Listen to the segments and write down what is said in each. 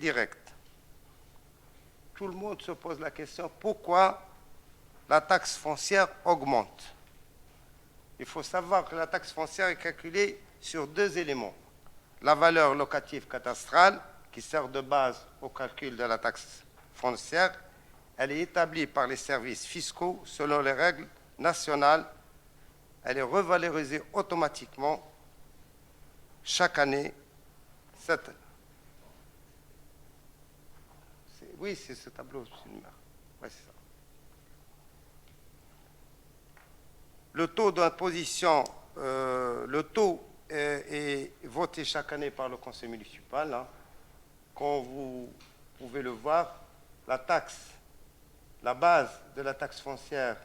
directe. Tout le monde se pose la question, pourquoi la taxe foncière augmente? Il faut savoir que la taxe foncière est calculée sur deux éléments. La valeur locative cadastrale, qui sert de base au calcul de la taxe foncière, elle est établie par les services fiscaux selon les règles nationales. Elle est revalorisée automatiquement chaque année. Oui, c'est ce tableau. Ouais, c'est ça. Le taux d'imposition, le taux est voté chaque année par le conseil municipal. Hein. Comme vous pouvez le voir, la base de la taxe foncière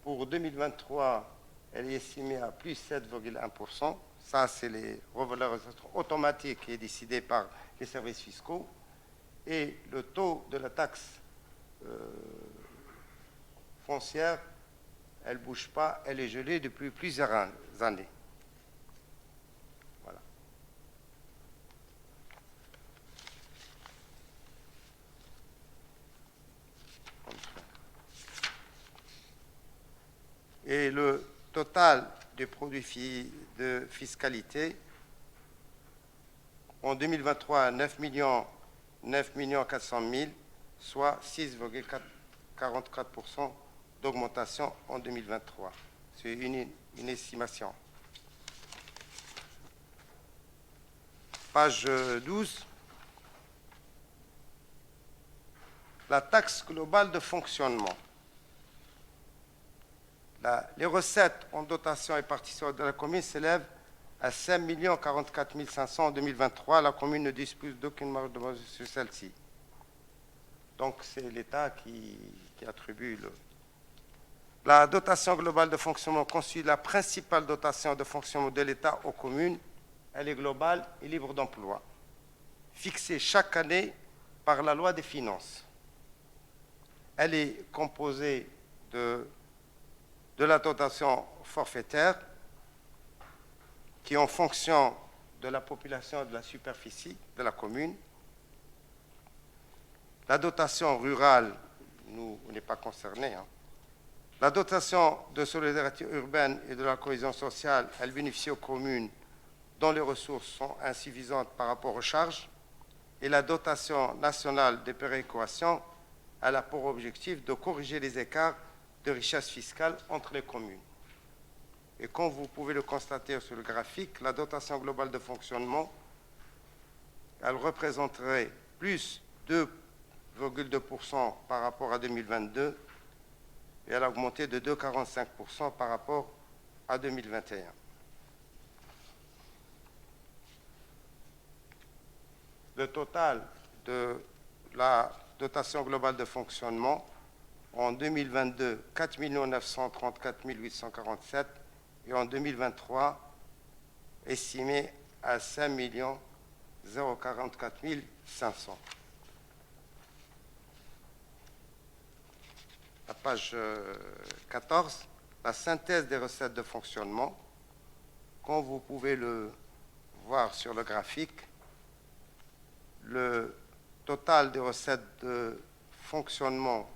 pour 2023, elle est estimée à plus 7,1%. Ça, c'est les revalorisations automatiques qui est décidée par les services fiscaux. Et le taux de la taxe foncière, elle ne bouge pas, elle est gelée depuis plusieurs années. Voilà. Et le total des produits de fiscalité, en 2023, 9 400 000, soit 6,44% d'augmentation en 2023. C'est une estimation. Page 12. La taxe globale de fonctionnement. Les recettes en dotation et participation de la commune s'élèvent à 5 044 500 en 2023. La commune ne dispose d'aucune marge de manœuvre sur celle-ci. Donc, c'est l'État qui attribue La dotation globale de fonctionnement constitue la principale dotation de fonctionnement de l'État aux communes. Elle est globale et libre d'emploi, fixée chaque année par la loi des finances. Elle est composée de la dotation forfaitaire, qui est en fonction de la population et de la superficie de la commune. La dotation rurale, nous, on n'est pas concernés. Hein. La dotation de solidarité urbaine et de la cohésion sociale, elle bénéficie aux communes dont les ressources sont insuffisantes par rapport aux charges. Et la dotation nationale de péréquation, elle a pour objectif de corriger les écarts de richesse fiscale entre les communes. Et comme vous pouvez le constater sur le graphique, la dotation globale de fonctionnement, elle représenterait plus 2,2% par rapport à 2022 et elle a augmenté de 2,45% par rapport à 2021. Le total de la dotation globale de fonctionnement en 2022, 4 934 847 et en 2023, estimé à 5 044 500. La page 14, la synthèse des recettes de fonctionnement. Comme vous pouvez le voir sur le graphique, le total des recettes de fonctionnement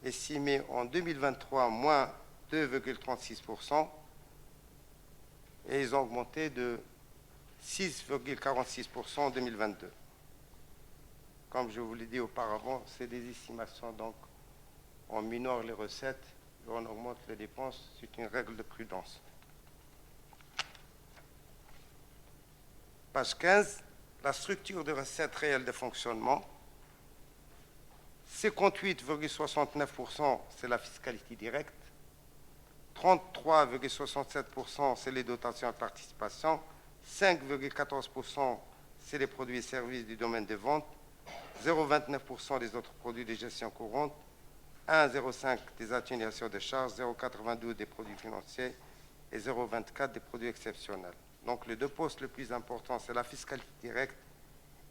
estimé en 2023 moins 2,36% et ils ont augmenté de 6,46% en 2022. Comme je vous l'ai dit auparavant, c'est des estimations, donc on minore les recettes et on augmente les dépenses, c'est une règle de prudence. Page 15, la structure des recettes réelles de fonctionnement. 58,69%, c'est la fiscalité directe. 33,67%, c'est les dotations et participations. 5,14%, c'est les produits et services du domaine des ventes. 0,29% des autres produits de gestion courante. 1,05% des atténuations de charges. 0,92% des produits financiers et 0,24% des produits exceptionnels. Donc les deux postes les plus importants, c'est la fiscalité directe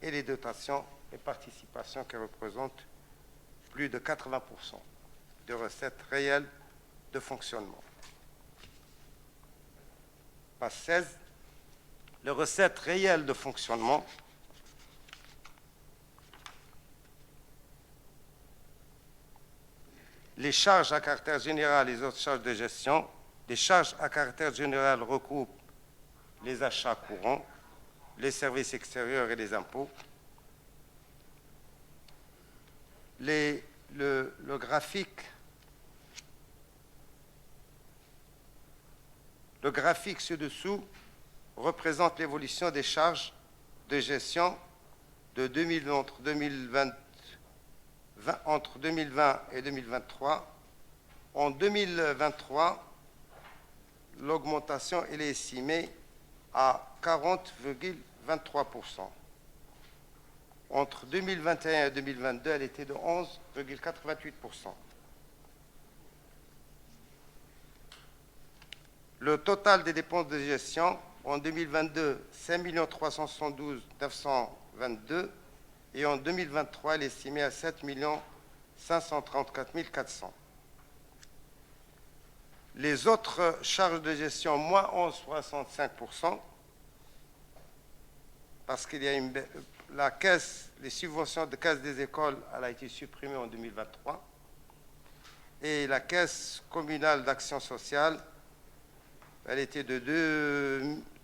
et les dotations et participations qui représentent plus de 80% de recettes réelles de fonctionnement. Page 16. Les recettes réelles de fonctionnement. Les charges à caractère général et les autres charges de gestion. Les charges à caractère général recoupent les achats courants, les services extérieurs et les impôts. Le graphique ci-dessous représente l'évolution des charges de gestion entre 2020 et 2023. En 2023, l'augmentation est estimée à 40,23%. Entre 2021 et 2022, elle était de 11,88%. Le total des dépenses de gestion en 2022, 5 372 922 et en 2023, elle est estimée à 7 534 400. Les autres charges de gestion, moins 11,65%, parce qu'il y a la caisse, les subventions de caisse des écoles, elle a été supprimée en 2023. Et la caisse communale d'action sociale, elle était de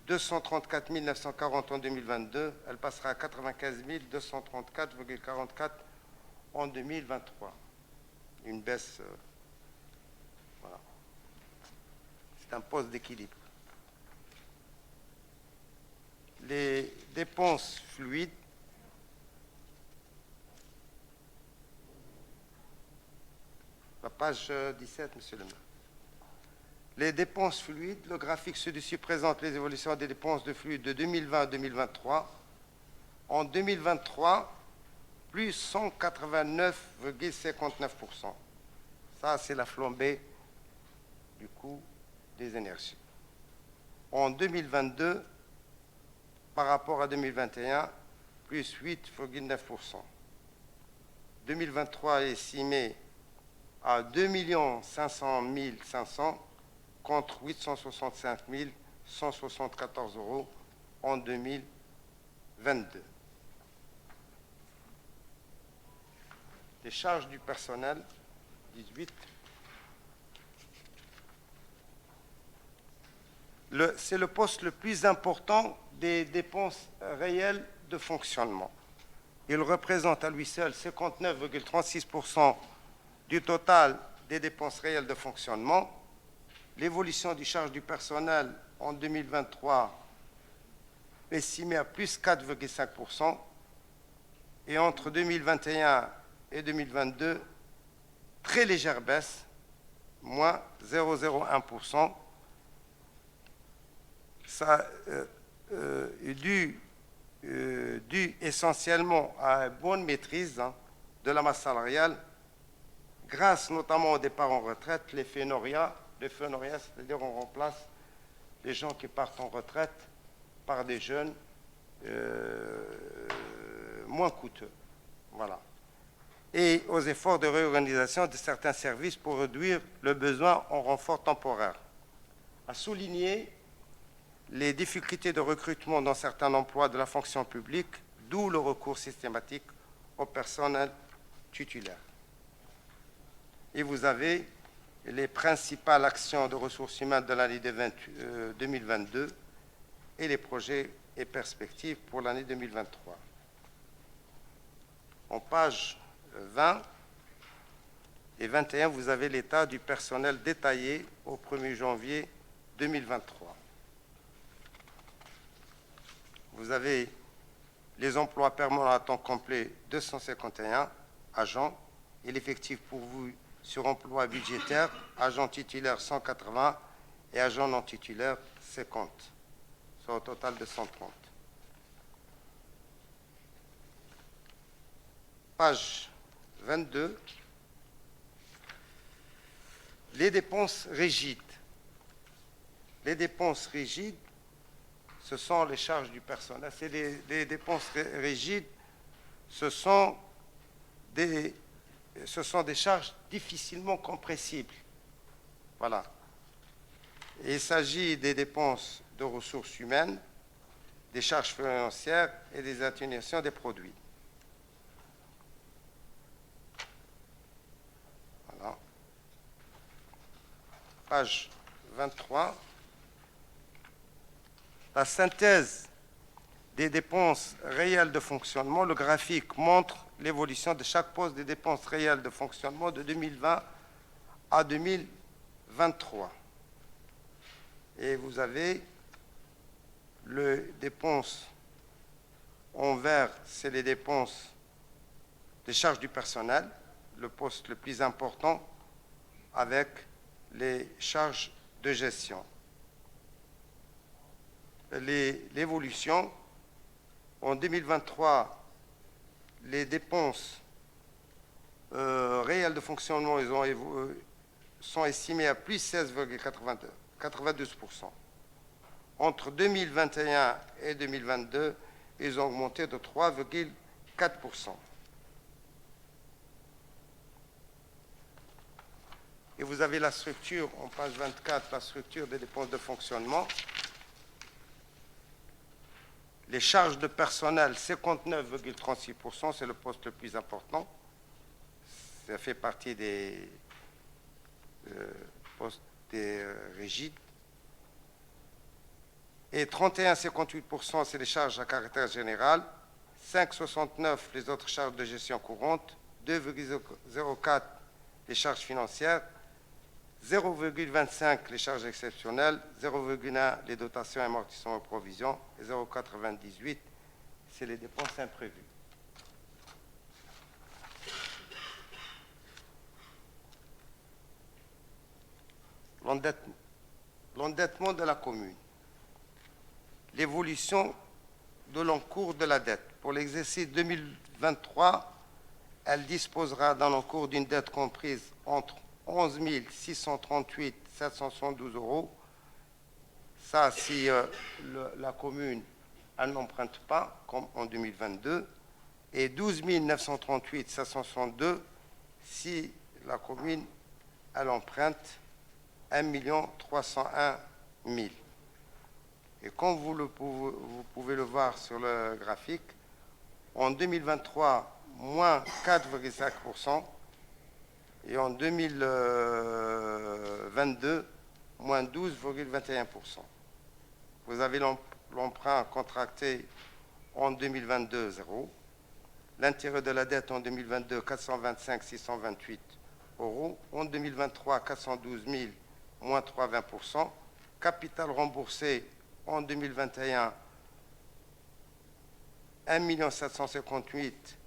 234 940 en 2022. Elle passera à 95 234,44 en 2023. Une baisse, voilà. C'est un poste d'équilibre. Les dépenses fluides. La page 17, monsieur le maire. Les dépenses fluides, le graphique ci-dessus présente les évolutions des dépenses de fluide de 2020 à 2023. En 2023, plus 189,59%. Ça, c'est la flambée du coût des énergies. En 2022, par rapport à 2021, plus 8,9%. 2023 est estimé à 2 500 500 contre 865 174 € en 2022. Les charges du personnel, 18. C'est le poste le plus important des dépenses réelles de fonctionnement. Il représente à lui seul 59,36% du total des dépenses réelles de fonctionnement. L'évolution des charges du personnel en 2023 est estimée à plus 4,5%. Et entre 2021 et 2022, très légère baisse, moins 0,01%. Ça est dû essentiellement à une bonne maîtrise de la masse salariale, grâce notamment au départ en retraite, l'effet Noria. L'effet Noria, c'est-à-dire on remplace les gens qui partent en retraite par des jeunes moins coûteux. Voilà. Et aux efforts de réorganisation de certains services pour réduire le besoin en renfort temporaire. À souligner les difficultés de recrutement dans certains emplois de la fonction publique, d'où le recours systématique au personnel titulaire. Et vous avez les principales actions de ressources humaines de l'année 2022 et les projets et perspectives pour l'année 2023. En page 20 et 21, vous avez l'état du personnel détaillé au 1er janvier 2023. Vous avez les emplois permanents à temps complet, 251 agents, et l'effectif pourvu sur emploi budgétaire, agents titulaires 180 et agents non titulaires 50, soit au total de 130. Page 22. Les dépenses rigides. Les dépenses rigides, ce sont les charges du personnel. C'est les dépenses rigides, ce sont des charges difficilement compressibles. Voilà. Il s'agit des dépenses de ressources humaines, des charges financières et des atténuations des produits. Voilà. page 23, la synthèse des dépenses réelles de fonctionnement. Le graphique montre l'évolution de chaque poste des dépenses réelles de fonctionnement de 2020 à 2023. Et vous avez les dépenses en vert, c'est les dépenses des charges du personnel, le poste le plus important, avec les charges de gestion. L'évolution, en 2023, les dépenses réelles de fonctionnement sont estimées à plus 16,92%. Entre 2021 et 2022, ils ont augmenté de 3,4%. Et vous avez la structure, en page 24, la structure des dépenses de fonctionnement. Les charges de personnel, 59,36%, c'est le poste le plus important. Ça fait partie des postes des rigides. Et 31,58%, c'est les charges à caractère général. 5,69% les autres charges de gestion courante. 2,04% les charges financières. 0,25 les charges exceptionnelles, 0,1 les dotations, amortissements et provisions, et 0,98 c'est les dépenses imprévues. L'endettement de la commune. L'évolution de l'encours de la dette. Pour l'exercice 2023, elle disposera d'un encours d'une dette comprise entre 11 638 772 euros. Ça, si la commune, elle n'emprunte pas, comme en 2022, et 12 938 762 si la commune, elle emprunte 1 301 000. Et comme vous pouvez le voir sur le graphique, en 2023, moins 4,5%, et en 2022, moins 12,21%. Vous avez l'emprunt contracté en 2022, 0. L'intérêt de la dette en 2022, 425 628 euros. En 2023, 412 000, moins 3,20%. Capital remboursé en 2021, 1 758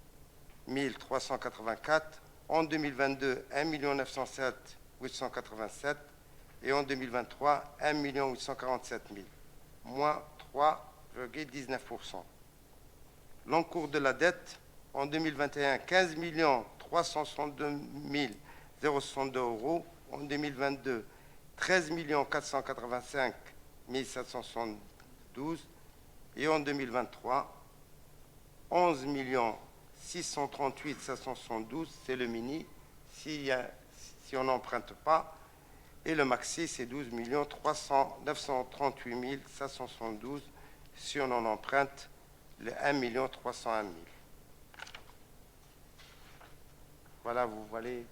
384. En 2022, 1 907 887 et en 2023, 1 847 000, moins 3,19%. L'encours de la dette, en 2021, 15 362 062 euros. En 2022, 13 485 772 et en 2023, 11 638 772, c'est le mini, si on n'emprunte pas, et le maxi, c'est 12 938 772, si on en emprunte, le 1 301 000. Voilà, vous voyez,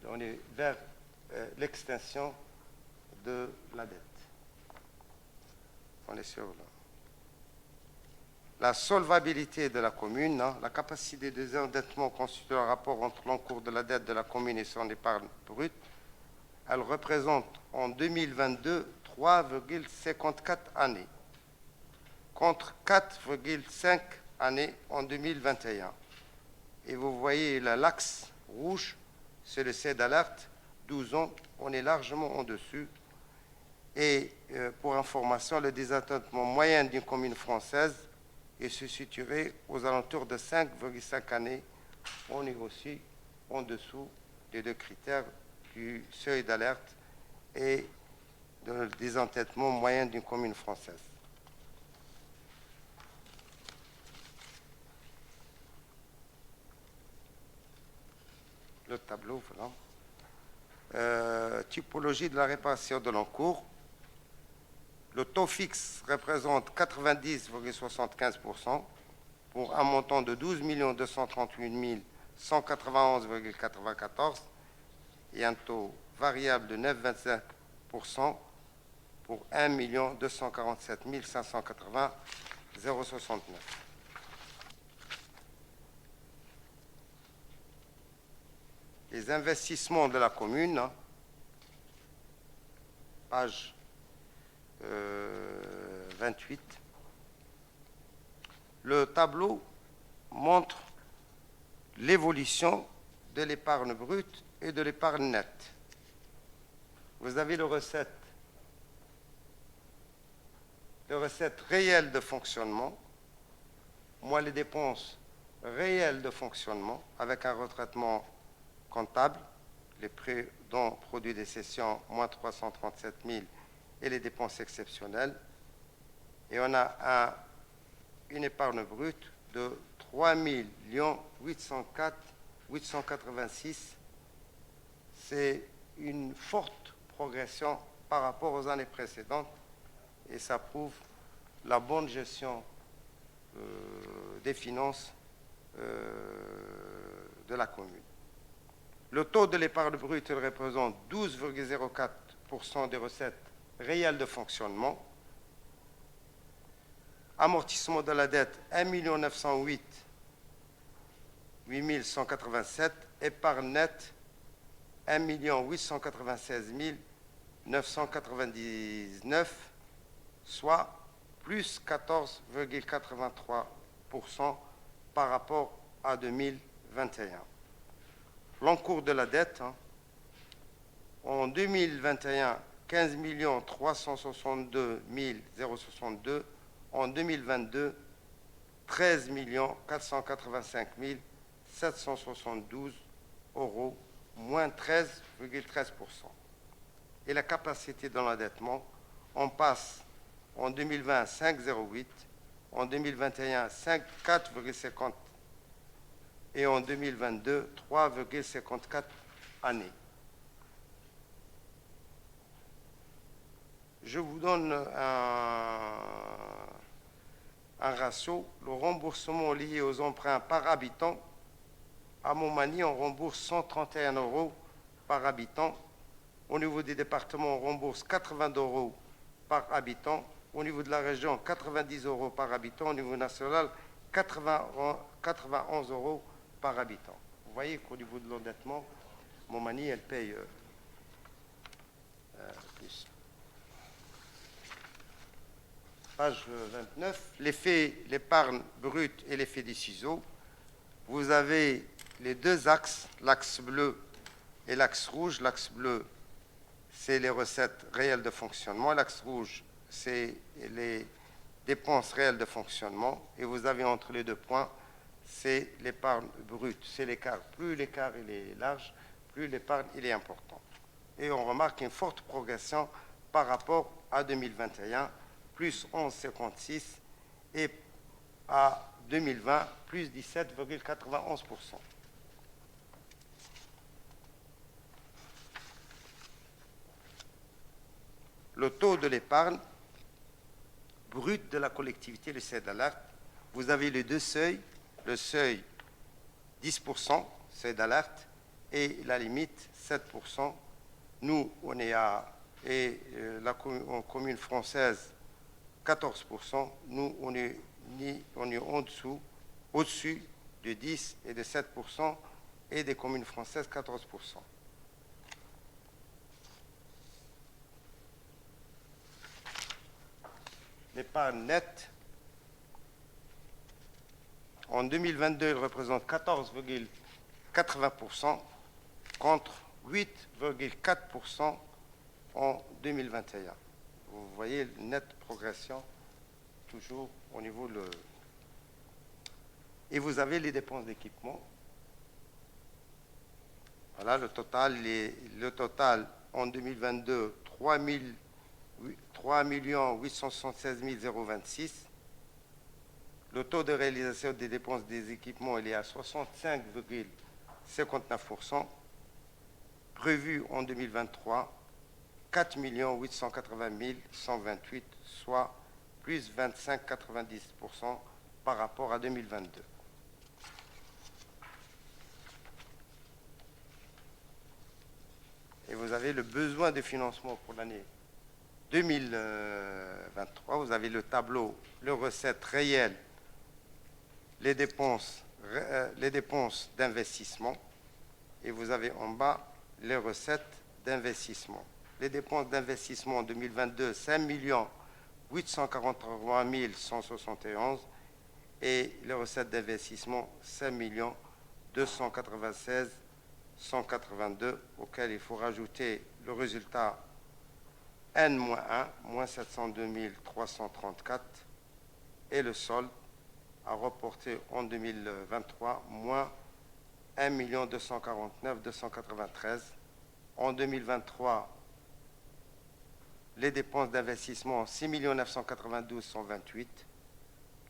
on est vers l'extinction de la dette. On est sur la solvabilité de la commune, la capacité de désendettement constitue un rapport entre l'encours de la dette de la commune et son épargne brute. Elle représente en 2022 3,54 années, contre 4,5 années en 2021. Et vous voyez l'axe rouge, c'est le seuil d'alerte, 12 ans, on est largement en dessus. Et pour information, le désendettement moyen d'une commune française et se situerait aux alentours de 5,5 années. On est aussi en dessous des deux critères du seuil d'alerte et du désendettement moyen d'une commune française. Le tableau, voilà. Typologie de la répartition de l'encours. Le taux fixe représente 90,75% pour un montant de 12 238 191,94 et un taux variable de 9,25% pour 1 247 580 069. Les investissements de la commune, page 28. Le tableau montre l'évolution de l'épargne brute et de l'épargne nette. Vous avez les recettes réelles de fonctionnement, moins les dépenses réelles de fonctionnement, avec un retraitement comptable, les prêts dons produits des cessions, moins 337 000, et les dépenses exceptionnelles. Et on a une épargne brute de 3 804 886. C'est une forte progression par rapport aux années précédentes et ça prouve la bonne gestion des finances de la commune. Le taux de l'épargne brute représente 12,04% des recettes réelles de fonctionnement. Amortissement de la dette, 1 908 8187. Épargne nette, 1 896 999, soit plus 14,83% par rapport à 2021. L'encours de la dette, en 2021, 15 362 062, en 2022, 13 485 772 euros, moins 13,13%. Et la capacité de l'endettement, on passe en 2020 5,08, en 2021 4,50 et en 2022 3,54 années. Je vous donne un ratio. Le remboursement lié aux emprunts par habitant. À Montmagny, on rembourse 131 euros par habitant. Au niveau des départements, on rembourse 80 euros par habitant. Au niveau de la région, 90 euros par habitant. Au niveau national, 91 euros par habitant. Vous voyez qu'au niveau de l'endettement, Montmagny, elle paye plus. Page 29, l'effet, l'épargne brute et l'effet des ciseaux. Vous avez les deux axes, l'axe bleu et l'axe rouge. L'axe bleu, c'est les recettes réelles de fonctionnement. L'axe rouge, c'est les dépenses réelles de fonctionnement. Et vous avez entre les deux points, c'est l'épargne brute. C'est l'écart. Plus l'écart il est large, plus l'épargne il est important. Et on remarque une forte progression par rapport à 2021, plus 11,56, et à 2020, plus 17,91%. Le taux de l'épargne brute de la collectivité, le seuil d'alerte, vous avez les deux seuils, le seuil 10%, seuil d'alerte, et la limite 7%. Nous, on est en commune française, 14%. Nous, on est en dessous, au-dessus de 10 et de 7%, et des communes françaises, 14%. L'épargne nette, en 2022, elle représente 14,80% contre 8,4% en 2021. Vous voyez une nette progression, toujours au niveau de... Et vous avez les dépenses d'équipement. Voilà, le total en 2022, 3 876 026. Le taux de réalisation des dépenses des équipements il est à 65,59%. Prévu en 2023, 4 880 128, soit plus 25,90% par rapport à 2022. et vous avez le besoin de financement pour l'année 2023. Vous avez le tableau, les recettes réelles, les dépenses d'investissement, et vous avez en bas les recettes d'investissement. Les dépenses d'investissement en 2022, 5 843 171, et les recettes d'investissement, 5 296 182, auquel il faut rajouter le résultat N-1, moins 702 334, et le solde à reporter en 2023, moins 1 249 293. En 2023, les dépenses d'investissement, 6 992 128.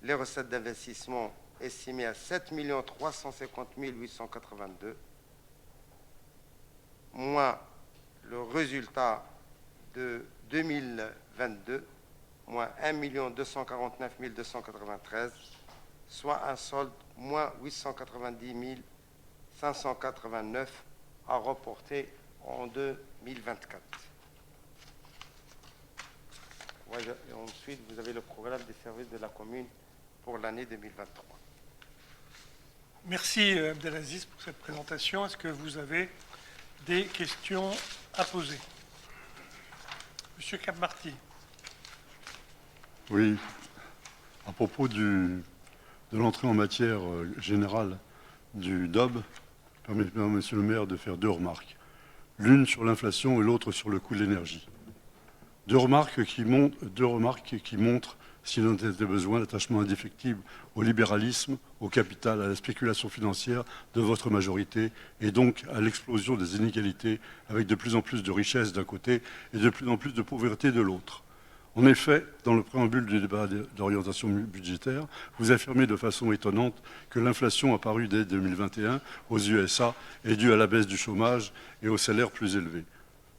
Les recettes d'investissement estimées à 7 350 882, moins le résultat de 2022, moins 1 249 293, soit un solde moins 890 589 à reporter en 2024. Et ensuite, vous avez le programme des services de la commune pour l'année 2023. Merci Abdelaziz pour cette présentation. Est-ce que vous avez des questions à poser? Monsieur Capmarty. Oui, à propos de l'entrée en matière générale du DOB, permettez-moi, monsieur le maire, de faire deux remarques. L'une sur l'inflation et l'autre sur le coût de l'énergie. Deux remarques qui montrent, s'il en était besoin, l'attachement indéfectible au libéralisme, au capital, à la spéculation financière de votre majorité, et donc à l'explosion des inégalités, avec de plus en plus de richesses d'un côté et de plus en plus de pauvreté de l'autre. En effet, dans le préambule du débat d'orientation budgétaire, vous affirmez de façon étonnante que l'inflation apparue dès 2021 aux USA est due à la baisse du chômage et aux salaires plus élevés.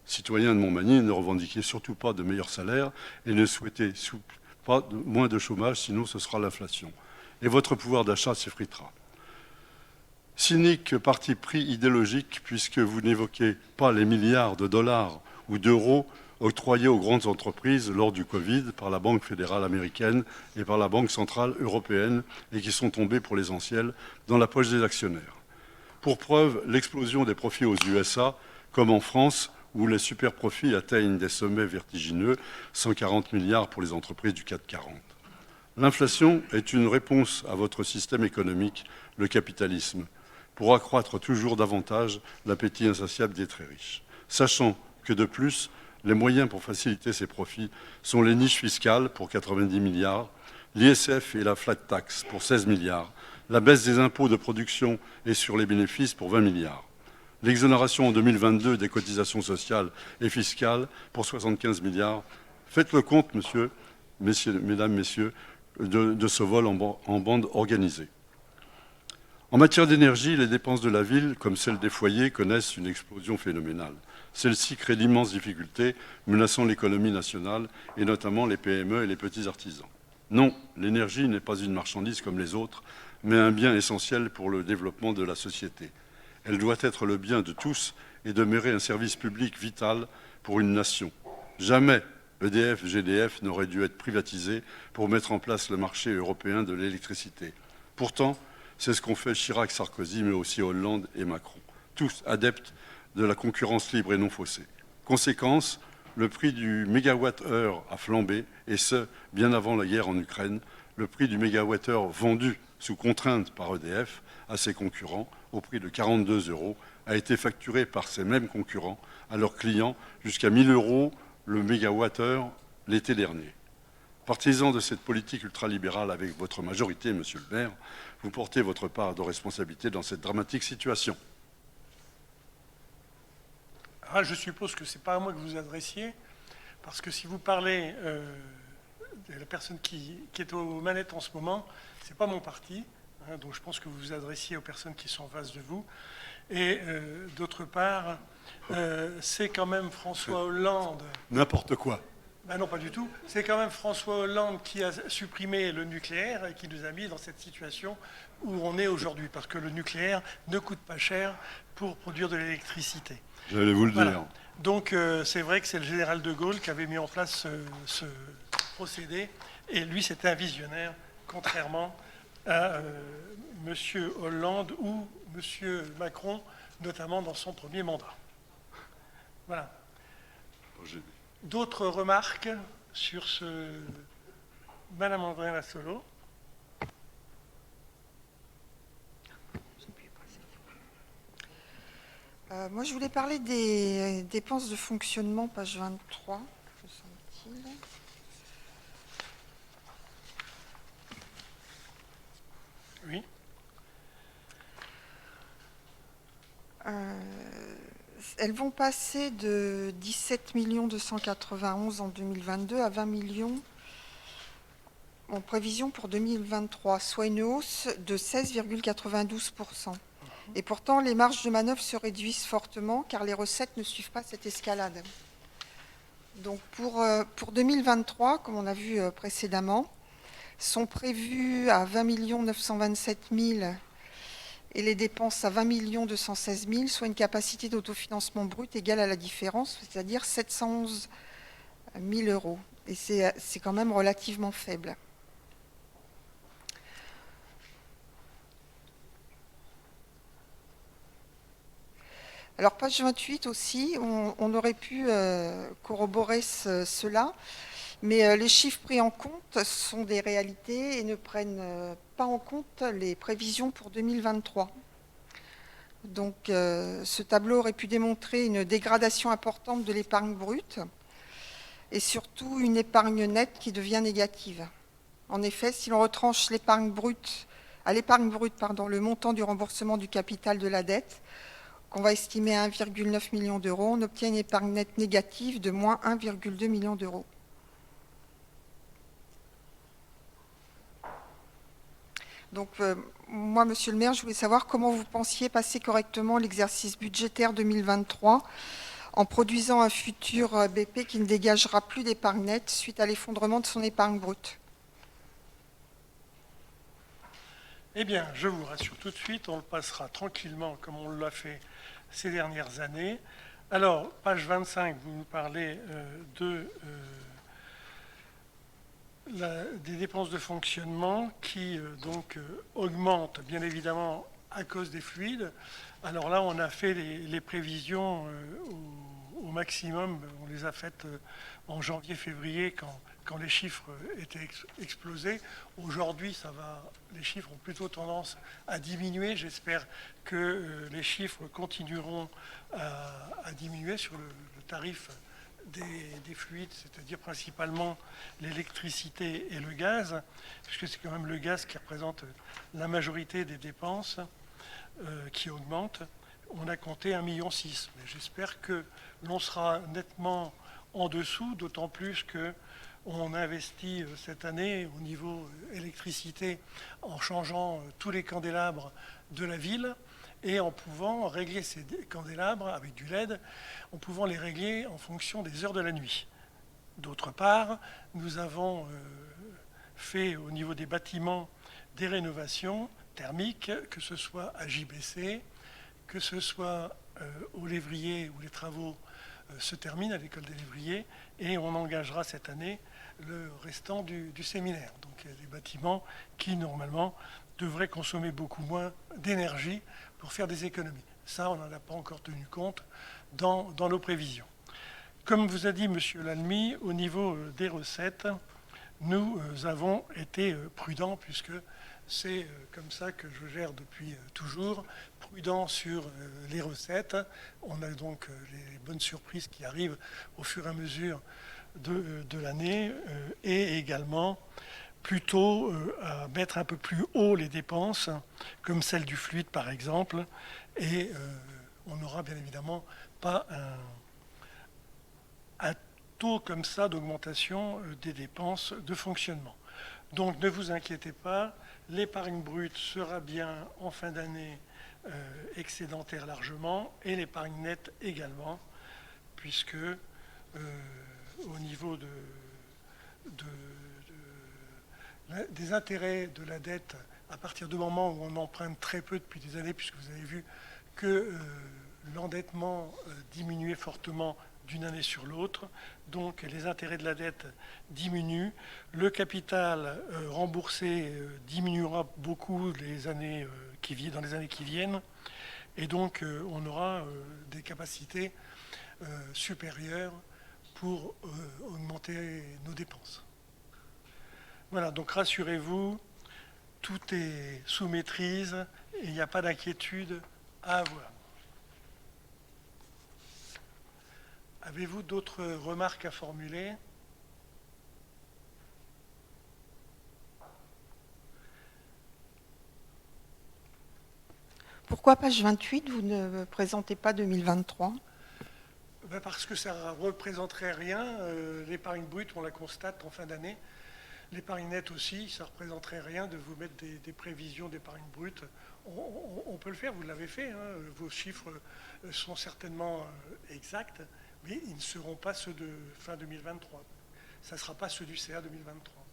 Citoyens de Montmagny, ne revendiquez surtout pas de meilleurs salaires et ne souhaitez pas moins de chômage, sinon ce sera l'inflation. Et votre pouvoir d'achat s'effritera. Cynique parti pris idéologique, puisque vous n'évoquez pas les milliards de dollars ou d'euros octroyés aux grandes entreprises lors du Covid par la Banque fédérale américaine et par la Banque centrale européenne et qui sont tombés pour l'essentiel dans la poche des actionnaires. Pour preuve, l'explosion des profits aux USA, comme en France, où les super profits atteignent des sommets vertigineux, 140 milliards pour les entreprises du CAC 40. L'inflation est une réponse à votre système économique, le capitalisme, pour accroître toujours davantage l'appétit insatiable des très riches. Sachant que de plus, les moyens pour faciliter ces profits sont les niches fiscales pour 90 milliards, l'ISF et la flat tax pour 16 milliards, la baisse des impôts de production et sur les bénéfices pour 20 milliards. L'exonération en 2022 des cotisations sociales et fiscales pour 75 milliards. Faites le compte, mesdames, messieurs, de ce vol en bande organisée. En matière d'énergie, les dépenses de la ville, comme celles des foyers, connaissent une explosion phénoménale. Celle-ci crée d'immenses difficultés, menaçant l'économie nationale, et notamment les PME et les petits artisans. Non, l'énergie n'est pas une marchandise comme les autres, mais un bien essentiel pour le développement de la société. Elle doit être le bien de tous et demeurer un service public vital pour une nation. Jamais EDF, GDF n'aurait dû être privatisé pour mettre en place le marché européen de l'électricité. Pourtant, c'est ce qu'ont fait Chirac, Sarkozy, mais aussi Hollande et Macron. Tous adeptes de la concurrence libre et non faussée. Conséquence, le prix du mégawattheure a flambé, et ce, bien avant la guerre en Ukraine. Le prix du mégawattheure vendu sous contrainte par EDF à ses concurrents, au prix de 42 € a été facturé par ces mêmes concurrents à leurs clients jusqu'à 1 000 € le mégawattheure l'été dernier. Partisans de cette politique ultralibérale avec votre majorité, monsieur le maire, vous portez votre part de responsabilité dans cette dramatique situation. Ah, je suppose que ce n'est pas à moi que vous vous adressiez, parce que si vous parlez de la personne qui est aux manettes en ce moment, ce n'est pas mon parti. Donc je pense que vous vous adressiez aux personnes qui sont en face de vous. Et d'autre part, c'est quand même François Hollande... N'importe quoi. Ben non, pas du tout. C'est quand même François Hollande qui a supprimé le nucléaire et qui nous a mis dans cette situation où on est aujourd'hui. Parce que le nucléaire ne coûte pas cher pour produire de l'électricité. J'allais vous le voilà. dire. Donc c'est vrai que c'est le général de Gaulle qui avait mis en place ce procédé, et lui c'était un visionnaire, contrairement à M. Hollande ou M. Macron, notamment dans son premier mandat. Voilà. D'autres remarques sur ce... Madame André Massolo. Moi, je voulais parler des dépenses de fonctionnement, page 23, me semble-t-il. Oui. Elles vont passer de 17 291 en 2022 à 20 millions en prévision pour 2023, soit une hausse de 16,92%. Et pourtant, les marges de manœuvre se réduisent fortement car les recettes ne suivent pas cette escalade. Donc pour 2023, comme on a vu précédemment, sont prévues à 20 927 000 et les dépenses à 20 216 000, soit une capacité d'autofinancement brut égale à la différence, c'est-à-dire 711 000 euros. Et c'est quand même relativement faible. Alors, page 28 aussi, on aurait pu corroborer cela, mais les chiffres pris en compte sont des réalités et ne prennent pas en compte les prévisions pour 2023. Donc, ce tableau aurait pu démontrer une dégradation importante de l'épargne brute et surtout une épargne nette qui devient négative. En effet, si l'on retranche à l'épargne brute, le montant du remboursement du capital de la dette, qu'on va estimer à 1,9 million d'euros, on obtient une épargne nette négative de moins 1,2 million d'euros. Donc, moi, monsieur le maire, je voulais savoir comment vous pensiez passer correctement l'exercice budgétaire 2023 en produisant un futur BP qui ne dégagera plus d'épargne nette suite à l'effondrement de son épargne brute. Eh bien, je vous rassure tout de suite, on le passera tranquillement comme on l'a fait ces dernières années. Alors, page 25, vous nous parlez des dépenses de fonctionnement qui augmentent bien évidemment à cause des fluides. Alors là, on a fait les prévisions au maximum, on les a faites en janvier-février quand les chiffres étaient explosés. Aujourd'hui, les chiffres ont plutôt tendance à diminuer. J'espère que les chiffres continueront à diminuer sur le tarif des fluides, c'est-à-dire principalement l'électricité et le gaz, puisque c'est quand même le gaz qui représente la majorité des dépenses qui augmentent. On a compté 1,6 million, mais j'espère que l'on sera nettement en dessous, d'autant plus qu'on investit cette année au niveau électricité en changeant tous les candélabres de la ville et en pouvant régler ces candélabres avec du LED, en pouvant les régler en fonction des heures de la nuit. D'autre part, nous avons fait au niveau des bâtiments des rénovations thermiques, que ce soit à JBC, que ce soit au Lévrier où les travaux se terminent à l'école des Lévriers, et on engagera cette année le restant du séminaire. Donc il y a des bâtiments qui normalement devraient consommer beaucoup moins d'énergie pour faire des économies. Ça, on n'en a pas encore tenu compte dans nos prévisions. Comme vous a dit M. Lalmy, au niveau des recettes, nous avons été prudents puisque c'est comme ça que je gère depuis toujours, prudent sur les recettes. On a donc les bonnes surprises qui arrivent au fur et à mesure de l'année et également plutôt à mettre un peu plus haut les dépenses, comme celle du fluide par exemple, et on n'aura bien évidemment pas un taux comme ça d'augmentation des dépenses de fonctionnement. Donc ne vous inquiétez pas, l'épargne brute sera bien en fin d'année excédentaire largement, et l'épargne nette également, puisque au niveau des intérêts de la dette, à partir du moment où on emprunte très peu depuis des années, puisque vous avez vu que l'endettement diminuait fortement d'une année sur l'autre, donc les intérêts de la dette diminuent, le capital remboursé diminuera beaucoup dans les années qui viennent, et donc on aura des capacités supérieures pour augmenter nos dépenses. Voilà, donc rassurez-vous, tout est sous maîtrise et il n'y a pas d'inquiétude à avoir. Avez-vous d'autres remarques à formuler? Pourquoi page 28, vous ne présentez pas 2023? Parce que ça ne représenterait rien. L'épargne brute, on la constate en fin d'année. L'épargne nette aussi, ça ne représenterait rien de vous mettre des prévisions d'épargne brute. On peut le faire, vous l'avez fait. Hein. Vos chiffres sont certainement exacts, mais ils ne seront pas ceux de fin 2023. Ça ne sera pas ceux du CA 2023.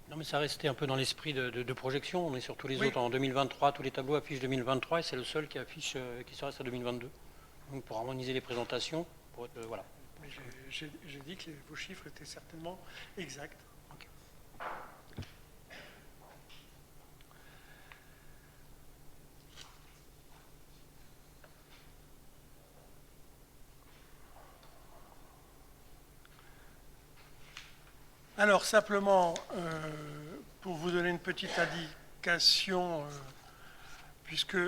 Non, mais ça restait un peu dans l'esprit de projection. On est sur tous les Oui. autres en 2023. Tous les tableaux affichent 2023 et c'est le seul qui affiche, qui se reste à 2022. Donc pour harmoniser les présentations, pour être, voilà. Mais j'ai dit que vos chiffres étaient certainement exacts. Ok. Alors simplement, pour vous donner une petite indication, puisque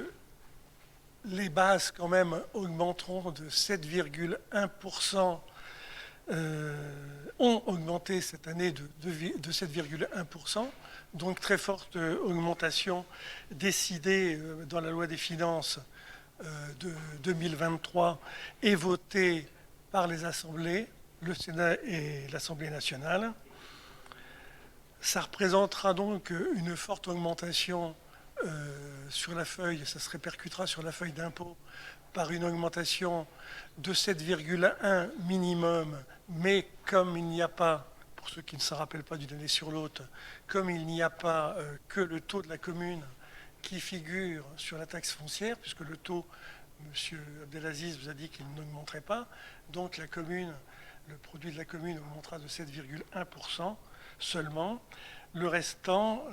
les bases quand même augmenteront de 7,1%, ont augmenté cette année de 7,1%, donc très forte augmentation décidée dans la loi des finances de 2023 et votée par les assemblées, le Sénat et l'Assemblée nationale. Ça représentera donc une forte augmentation sur la feuille, ça se répercutera sur la feuille d'impôt par une augmentation de 7,1 minimum, mais comme il n'y a pas, pour ceux qui ne se rappellent pas d'une année sur l'autre, comme il n'y a pas que le taux de la commune qui figure sur la taxe foncière, puisque le taux, M. Abdelaziz vous a dit qu'il n'augmenterait pas, donc la commune, le produit de la commune augmentera de 7,1% seulement. Le restant,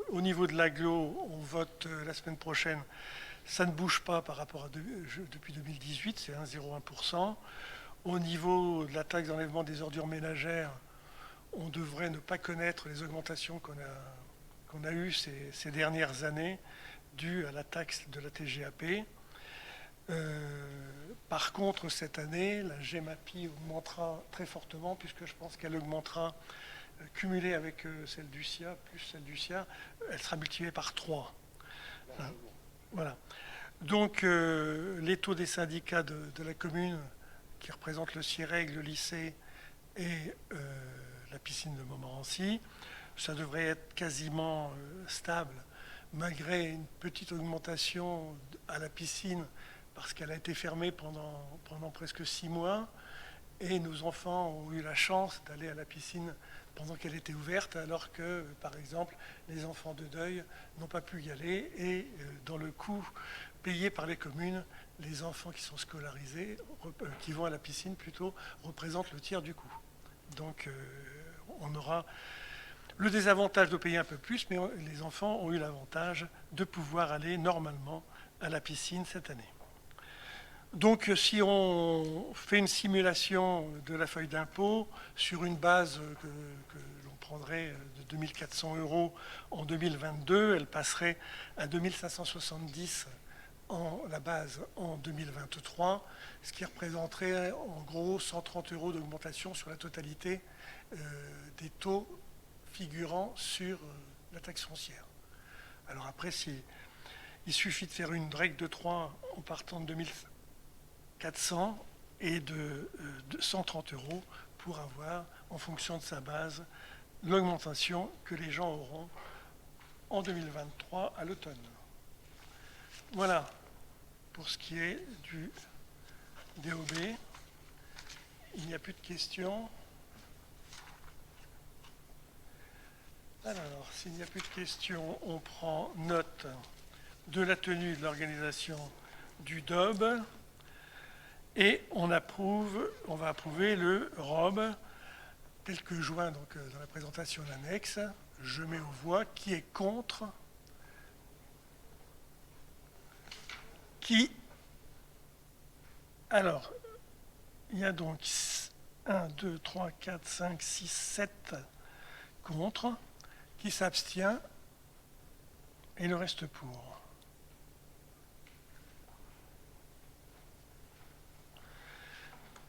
au niveau de l'agglo, on vote la semaine prochaine, ça ne bouge pas par rapport à depuis 2018, c'est 1,01%. Au niveau de la taxe d'enlèvement des ordures ménagères, on devrait ne pas connaître les augmentations qu'on a eues ces dernières années dues à la taxe de la TGAP. Par contre, cette année, la GEMAPI augmentera très fortement, puisque je pense qu'elle augmentera, cumulée avec celle du SIA, plus celle du SIA, elle sera multipliée par 3. Voilà. Donc, les taux des syndicats de la commune, qui représentent le CIREG, le lycée et la piscine de Montmorency, ça devrait être quasiment stable, malgré une petite augmentation à la piscine, parce qu'elle a été fermée pendant presque 6 mois, et nos enfants ont eu la chance d'aller à la piscine pendant qu'elle était ouverte, alors que, par exemple, les enfants de deuil n'ont pas pu y aller, et dans le coût payé par les communes, les enfants qui sont scolarisés, qui vont à la piscine plutôt, représentent le tiers du coût. Donc on aura le désavantage de payer un peu plus, mais les enfants ont eu l'avantage de pouvoir aller normalement à la piscine cette année. Donc si on fait une simulation de la feuille d'impôt sur une base que l'on prendrait de 2 400 € en 2022, elle passerait à 2 570 la base en 2023, ce qui représenterait en gros 130 € d'augmentation sur la totalité des taux figurant sur la taxe foncière. Alors après, il suffit de faire une règle de 3 en partant de 2400 et de 130 € pour avoir, en fonction de sa base, l'augmentation que les gens auront en 2023 à l'automne. Voilà pour ce qui est du DOB. Il n'y a plus de questions. Alors, s'il n'y a plus de questions, on prend note de la tenue de l'organisation du DOB et on va approuver le ROB tel que joint donc, dans la présentation annexe. Je mets aux voix qui est contre, qui... Alors, il y a donc 1, 2, 3, 4, 5, 6, 7 contre, qui s'abstient et le reste pour.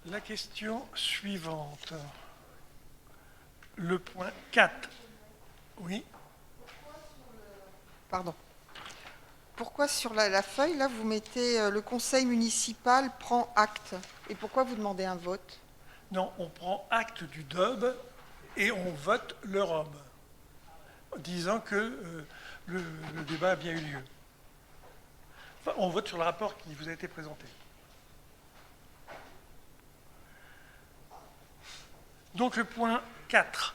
La question suivante. Le point 4. Oui. Pardon. Pourquoi sur la feuille, là, vous mettez le conseil municipal prend acte? Et pourquoi vous demandez un vote? Non, on prend acte du DOB et on vote le ROB, disant que le débat a bien eu lieu. Enfin, on vote sur le rapport qui vous a été présenté. Donc le point 4,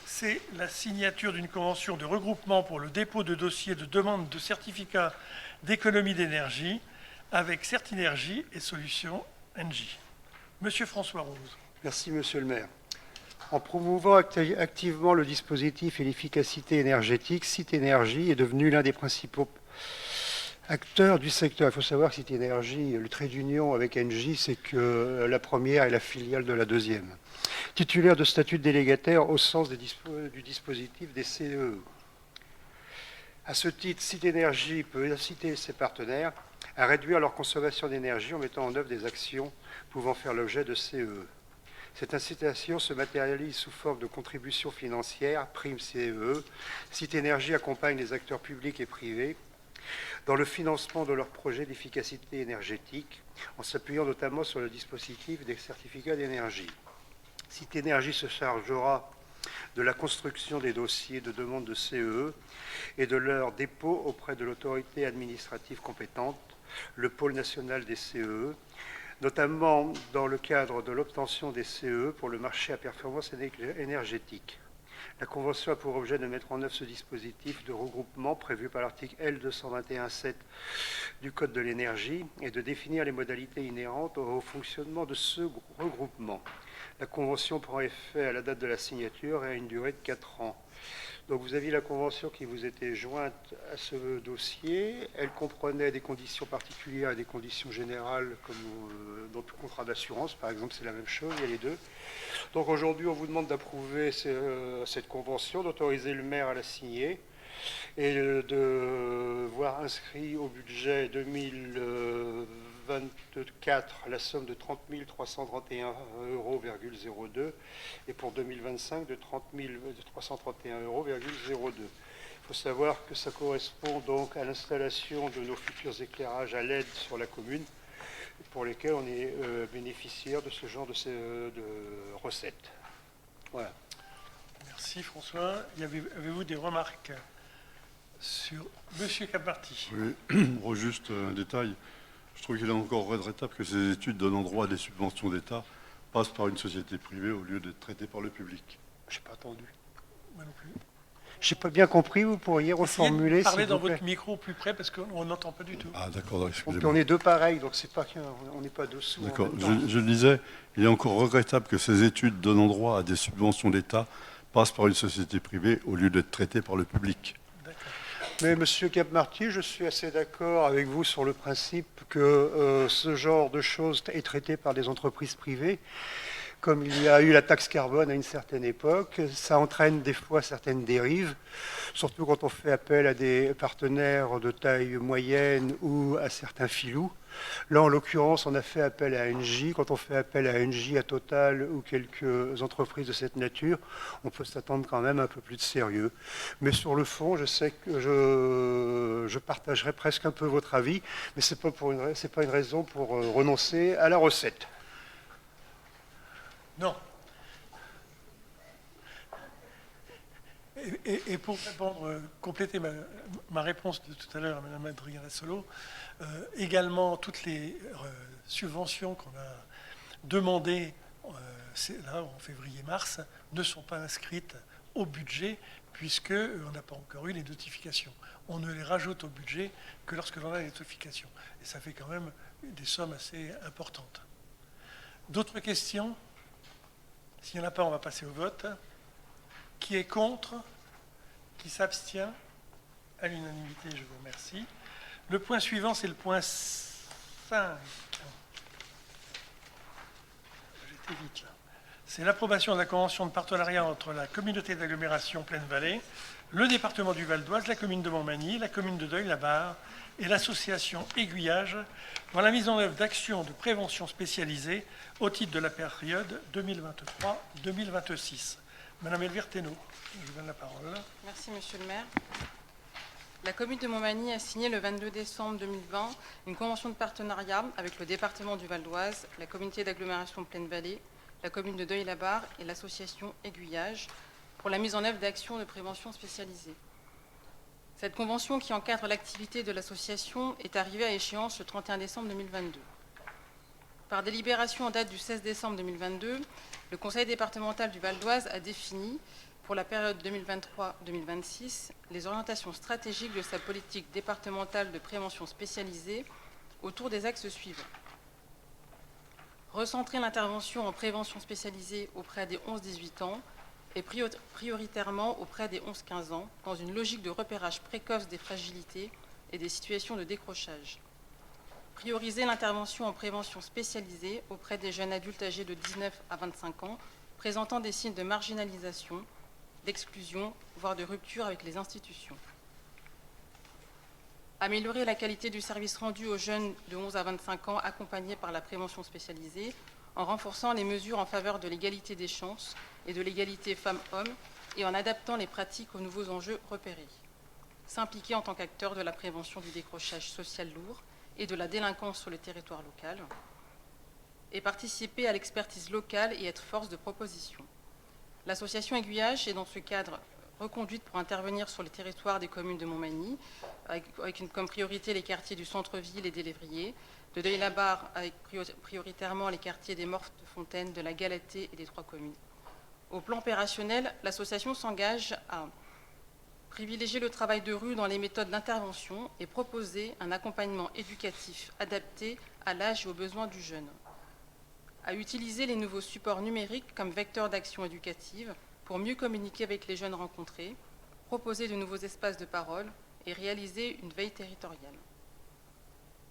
c'est la signature d'une convention de regroupement pour le dépôt de dossiers de demande de certificat d'économie d'énergie avec Certinergie et Solutions NJ. Monsieur François Rose. Merci, monsieur le maire. En promouvant activement le dispositif et l'efficacité énergétique, Cite Énergie est devenu l'un des principaux acteurs du secteur. Il faut savoir que Cite Énergie, le trait d'union avec Engie, c'est que la première est la filiale de la deuxième. Titulaire de statut de délégataire au sens du dispositif des CEE. À ce titre, Cite Énergie peut inciter ses partenaires à réduire leur consommation d'énergie en mettant en œuvre des actions pouvant faire l'objet de CEE. Cette incitation se matérialise sous forme de contributions financières, primes CEE. Cite Énergie accompagne les acteurs publics et privés dans le financement de leurs projets d'efficacité énergétique, en s'appuyant notamment sur le dispositif des certificats d'énergie. Cite Énergie se chargera de la construction des dossiers de demande de CEE et de leur dépôt auprès de l'autorité administrative compétente, le pôle national des CEE, notamment dans le cadre de l'obtention des CEE pour le marché à performance énergétique. La Convention a pour objet de mettre en œuvre ce dispositif de regroupement prévu par l'article L221-7 du Code de l'énergie et de définir les modalités inhérentes au fonctionnement de ce regroupement. La Convention prend effet à la date de la signature et a une durée de 4 ans. Donc vous aviez la Convention qui vous était jointe à ce dossier. Elle comprenait des conditions particulières et des conditions générales, comme dans tout contrat d'assurance, par exemple, c'est la même chose, il y a les deux. Donc aujourd'hui, on vous demande d'approuver cette Convention, d'autoriser le maire à la signer et de voir inscrit au budget 2024 la somme de 30 331,02 € et pour 2025 de 30 331,02 €. Il faut savoir que ça correspond donc à l'installation de nos futurs éclairages à LED sur la commune pour lesquels on est bénéficiaire de ce genre de recettes. Voilà. Merci François. Avez-vous des remarques sur Monsieur Capmarty? Oui, juste un détail. Je trouve qu'il est encore regrettable que ces études donnant droit à des subventions d'État passent par une société privée au lieu d'être traitées par le public. Je n'ai pas entendu. Moi non plus. Je n'ai pas bien compris, vous pourriez reformuler. Parlez dans votre micro plus près parce qu'on n'entend pas du tout. Ah d'accord, excusez-moi. Donc on est deux pareils, donc c'est pas on n'est pas dessous. D'accord, je le disais, il est encore regrettable que ces études donnant droit à des subventions d'État passent par une société privée au lieu d'être traitées par le public. Mais Monsieur Capmarty, je suis assez d'accord avec vous sur le principe que ce genre de choses est traité par des entreprises privées. Comme il y a eu la taxe carbone à une certaine époque, ça entraîne des fois certaines dérives, surtout quand on fait appel à des partenaires de taille moyenne ou à certains filous. Là, en l'occurrence, on a fait appel à Engie. Quand on fait appel à Engie, à Total ou quelques entreprises de cette nature, on peut s'attendre quand même à un peu plus de sérieux. Mais sur le fond, je sais que je partagerai presque un peu votre avis, mais ce n'est pas une raison pour renoncer à la recette. Non. Et pour répondre, compléter ma réponse de tout à l'heure à Mme Adriana-Solo, également toutes les subventions qu'on a demandées là en février-mars ne sont pas inscrites au budget, puisqu'on n'a pas encore eu les notifications. On ne les rajoute au budget que lorsque l'on a les notifications. Et ça fait quand même des sommes assez importantes. D'autres questions? S'il n'y en a pas, on va passer au vote. Qui est contre? Qui s'abstient? À l'unanimité, je vous remercie. Le point suivant, c'est le point 5. J'étais vite là. C'est l'approbation de la convention de partenariat entre la communauté d'agglomération Plaine-Vallée, le département du Val d'Oise, la commune de Montmagny, la commune de Deuil-la-Barre et l'association Aiguillage dans la mise en œuvre d'actions de prévention spécialisées au titre de la période 2023-2026. Madame Elvire Thénault, je vous donne la parole. Merci, Monsieur le maire. La commune de Montmagny a signé le 22 décembre 2020 une convention de partenariat avec le département du Val d'Oise, la communauté d'agglomération Plaine-Vallée, la commune de Deuil-la-Barre et l'association Aiguillage pour la mise en œuvre d'actions de prévention spécialisées. Cette convention qui encadre l'activité de l'association est arrivée à échéance le 31 décembre 2022. Par délibération en date du 16 décembre 2022, le conseil départemental du Val d'Oise a défini, pour la période 2023-2026, les orientations stratégiques de sa politique départementale de prévention spécialisée autour des axes suivants. Recentrer l'intervention en prévention spécialisée auprès des 11-18 ans et prioritairement auprès des 11-15 ans, dans une logique de repérage précoce des fragilités et des situations de décrochage. Prioriser l'intervention en prévention spécialisée auprès des jeunes adultes âgés de 19 à 25 ans présentant des signes de marginalisation, d'exclusion, voire de rupture avec les institutions. Améliorer la qualité du service rendu aux jeunes de 11 à 25 ans accompagnés par la prévention spécialisée en renforçant les mesures en faveur de l'égalité des chances et de l'égalité femmes-hommes et en adaptant les pratiques aux nouveaux enjeux repérés. S'impliquer en tant qu'acteur de la prévention du décrochage social lourd et de la délinquance sur le territoire local et participer à l'expertise locale et être force de proposition. L'association Aiguillage est dans ce cadre reconduite pour intervenir sur le territoire des communes de Montmagny, avec comme priorité les quartiers du centre-ville et des Lévriers, de Deuil-la-Barre avec prioritairement les quartiers des Mortes de Fontaine, de la Galatée et des 3 communes. Au plan opérationnel, l'association s'engage à privilégier le travail de rue dans les méthodes d'intervention et proposer un accompagnement éducatif adapté à l'âge et aux besoins du jeune, à utiliser les nouveaux supports numériques comme vecteurs d'action éducative pour mieux communiquer avec les jeunes rencontrés, proposer de nouveaux espaces de parole et réaliser une veille territoriale.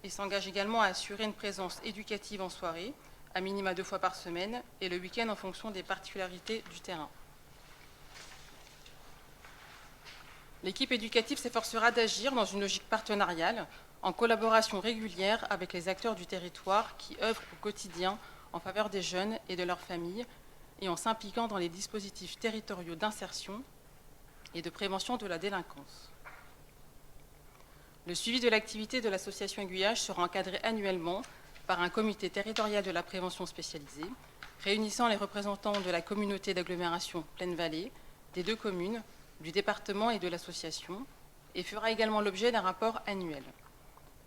Il s'engage également à assurer une présence éducative en soirée, à minima 2 fois par semaine, et le week-end en fonction des particularités du terrain. L'équipe éducative s'efforcera d'agir dans une logique partenariale, en collaboration régulière avec les acteurs du territoire qui œuvrent au quotidien en faveur des jeunes et de leurs familles, et en s'impliquant dans les dispositifs territoriaux d'insertion et de prévention de la délinquance. Le suivi de l'activité de l'association Aiguillage sera encadré annuellement par un comité territorial de la prévention spécialisée, réunissant les représentants de la communauté d'agglomération Plaine-Vallée, des 2 communes, du département et de l'association, et fera également l'objet d'un rapport annuel.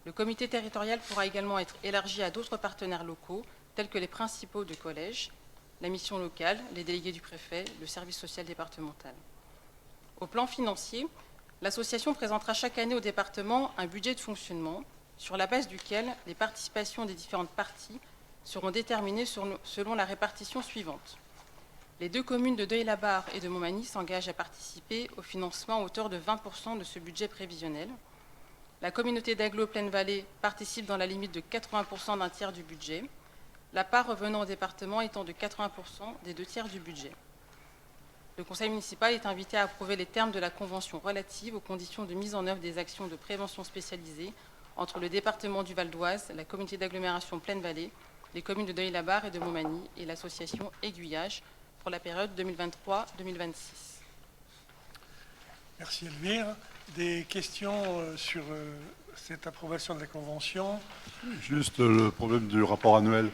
Le comité territorial pourra également être élargi à d'autres partenaires locaux, tels que les principaux de collèges, la mission locale, les délégués du préfet, le service social départemental. Au plan financier, l'association présentera chaque année au département un budget de fonctionnement sur la base duquel les participations des différentes parties seront déterminées selon la répartition suivante. Les 2 communes de Deuil-la-Barre et de Montmagny s'engagent à participer au financement à hauteur de 20% de ce budget prévisionnel. La communauté d'agglo Plaine-Vallée participe dans la limite de 80% d'un tiers du budget, la part revenant au département étant de 80% des 2 tiers du budget. Le conseil municipal est invité à approuver les termes de la convention relative aux conditions de mise en œuvre des actions de prévention spécialisées entre le département du Val d'Oise, la communauté d'agglomération Plaine-Vallée, les communes de Deuil-la-Barre et de Montmagny et l'association Aiguillage pour la période 2023-2026. Merci Elvire. Des questions sur cette approbation de la convention? Juste le problème du rapport annuel.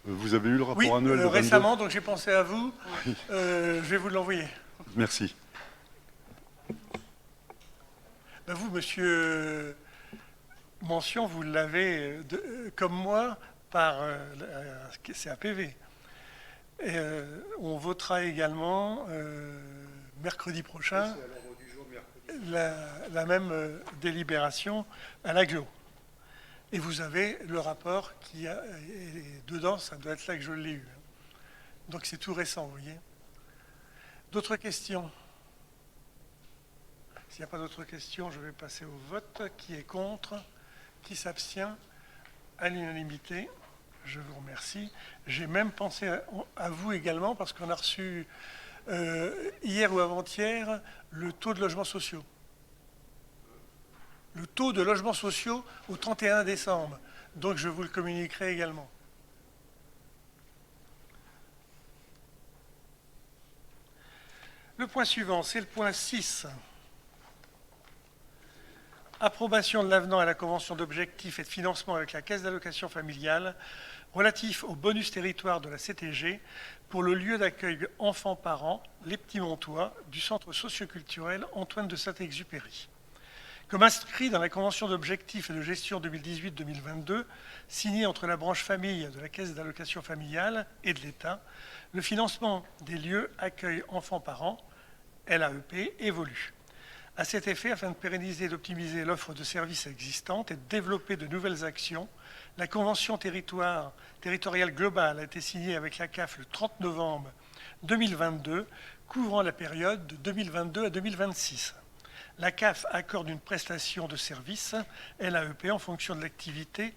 Vous avez eu le rapport Oui, annuel de 22? récemment, donc j'ai pensé à vous. Je vais vous l'envoyer. Merci. Ben vous, monsieur Mention, vous l'avez, comme moi, par CAPV. Et, on votera également mercredi prochain la même délibération à l'agglo. Et vous avez le rapport qui a et dedans, ça doit être là que je l'ai eu. Donc c'est tout récent, vous voyez. D'autres questions? S'il n'y a pas d'autres questions, je vais passer au vote. Qui est contre? Qui s'abstient? À l'unanimité. Je vous remercie. J'ai même pensé à vous également parce qu'on a reçu hier ou avant-hier le taux de logements sociaux. Le taux de logements sociaux au 31 décembre. Donc je vous le communiquerai également. Le point suivant, c'est le point 6. Approbation de l'avenant à la convention d'objectifs et de financement avec la Caisse d'allocation familiale relatif au bonus territoire de la CTG pour le lieu d'accueil enfants-parents, les Petits Montois, du centre socioculturel Antoine de Saint-Exupéry. Comme inscrit dans la convention d'objectifs et de gestion 2018-2022, signée entre la branche famille de la Caisse d'allocation familiale et de l'État, le financement des lieux accueil enfants-parents, LAEP, évolue. À cet effet, afin de pérenniser et d'optimiser l'offre de services existante et de développer de nouvelles actions, la convention territoriale globale a été signée avec la CAF le 30 novembre 2022, couvrant la période de 2022 à 2026. La CAF accorde une prestation de service, LAEP, en fonction de l'activité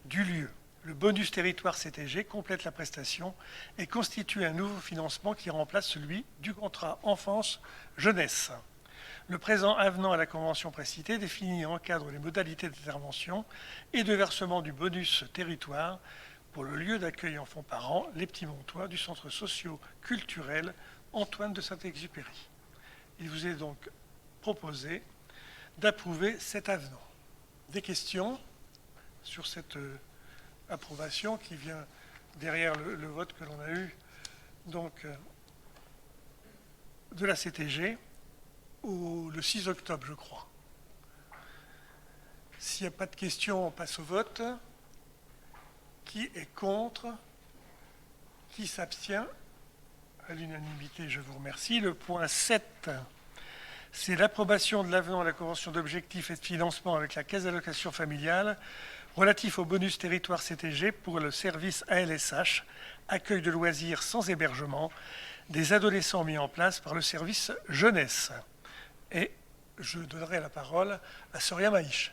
du lieu. Le bonus territoire CTG complète la prestation et constitue un nouveau financement qui remplace celui du contrat enfance-jeunesse. Le présent avenant à la convention précitée définit et encadre les modalités d'intervention et de versement du bonus territoire pour le lieu d'accueil enfants-parents, les Petits Montois, du centre socio-culturel Antoine de Saint-Exupéry. Il vous est donc proposé d'approuver cet avenant. Des questions sur cette approbation qui vient derrière le vote que l'on a eu donc de la CTG le 6 octobre, je crois. S'il n'y a pas de questions, on passe au vote. Qui est contre? Qui s'abstient? À l'unanimité, je vous remercie. Le point 7, c'est l'approbation de l'avenant à la convention d'objectifs et de financement avec la Caisse d'allocation familiale relatif au bonus territoire CTG pour le service ALSH, accueil de loisirs sans hébergement, des adolescents mis en place par le service jeunesse. Et je donnerai la parole à Soria Maïch.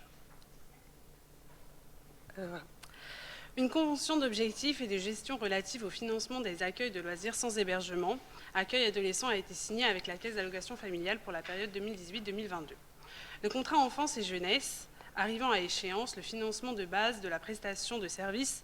Une convention d'objectifs et de gestion relative au financement des accueils de loisirs sans hébergement, accueil adolescent, a été signée avec la Caisse d'allocation familiale pour la période 2018-2022. Le contrat enfance et jeunesse, arrivant à échéance, le financement de base de la prestation de services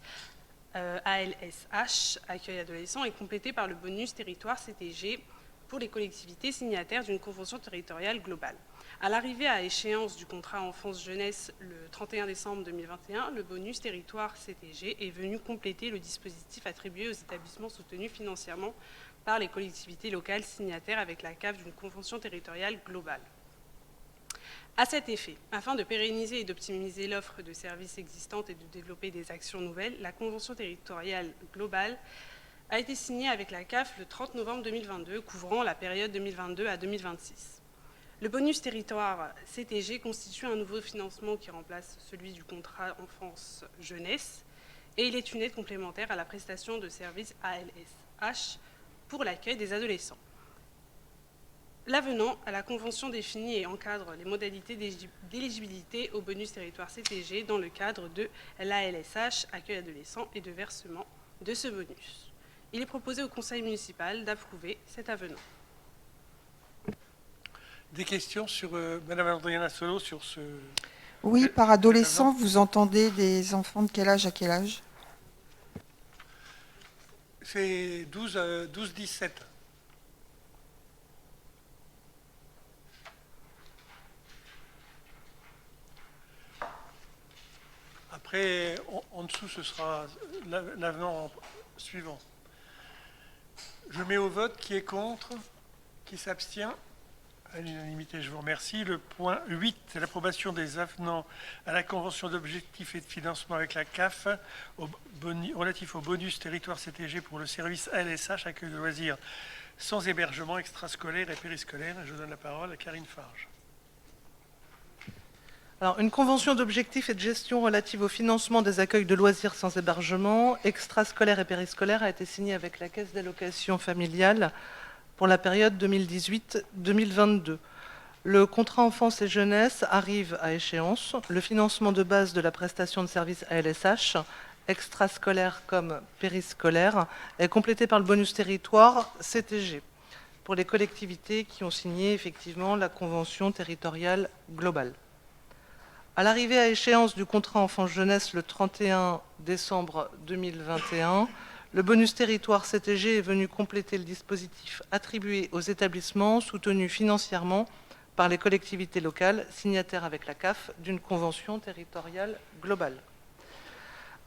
ALSH, accueil adolescent, est complété par le bonus territoire CTG pour les collectivités signataires d'une convention territoriale globale. À l'arrivée à échéance du contrat enfance-jeunesse le 31 décembre 2021, le bonus territoire CTG est venu compléter le dispositif attribué aux établissements soutenus financièrement par les collectivités locales signataires avec la CAF d'une convention territoriale globale. À cet effet, afin de pérenniser et d'optimiser l'offre de services existante et de développer des actions nouvelles, la convention territoriale globale a été signée avec la CAF le 30 novembre 2022, couvrant la période 2022 à 2026. Le bonus territoire CTG constitue un nouveau financement qui remplace celui du contrat enfance-jeunesse et il est une aide complémentaire à la prestation de services ALSH pour l'accueil des adolescents. L'avenant à la convention définit et encadre les modalités d'éligibilité au bonus territoire CTG dans le cadre de l'ALSH, accueil adolescent, et de versement de ce bonus. Il est proposé au conseil municipal d'approuver cet avenant. Des questions sur Madame Adriana Solo sur ce... Oui, par adolescent, vous entendez des enfants de quel âge à quel âge? C'est 12-17. Après, en dessous, ce sera l'avenant suivant. Je mets au vote qui est contre, qui s'abstient. À l'unanimité, je vous remercie. Le point 8, c'est l'approbation des avenants à la convention d'objectifs et de financement avec la CAF relatif au bonus territoire CTG pour le service ALSH, accueil de loisirs sans hébergement extrascolaire et périscolaire. Je donne la parole à Karine Farge. Alors, une convention d'objectifs et de gestion relative au financement des accueils de loisirs sans hébergement, extrascolaire et périscolaire, a été signée avec la Caisse d'allocation familiale pour la période 2018-2022. Le contrat enfance et jeunesse arrive à échéance. Le financement de base de la prestation de services ALSH, extrascolaire comme périscolaire, est complété par le bonus territoire CTG pour les collectivités qui ont signé effectivement la convention territoriale globale. À l'arrivée à échéance du contrat enfance-jeunesse le 31 décembre 2021, le bonus territoire CTG est venu compléter le dispositif attribué aux établissements soutenus financièrement par les collectivités locales signataires avec la CAF d'une convention territoriale globale.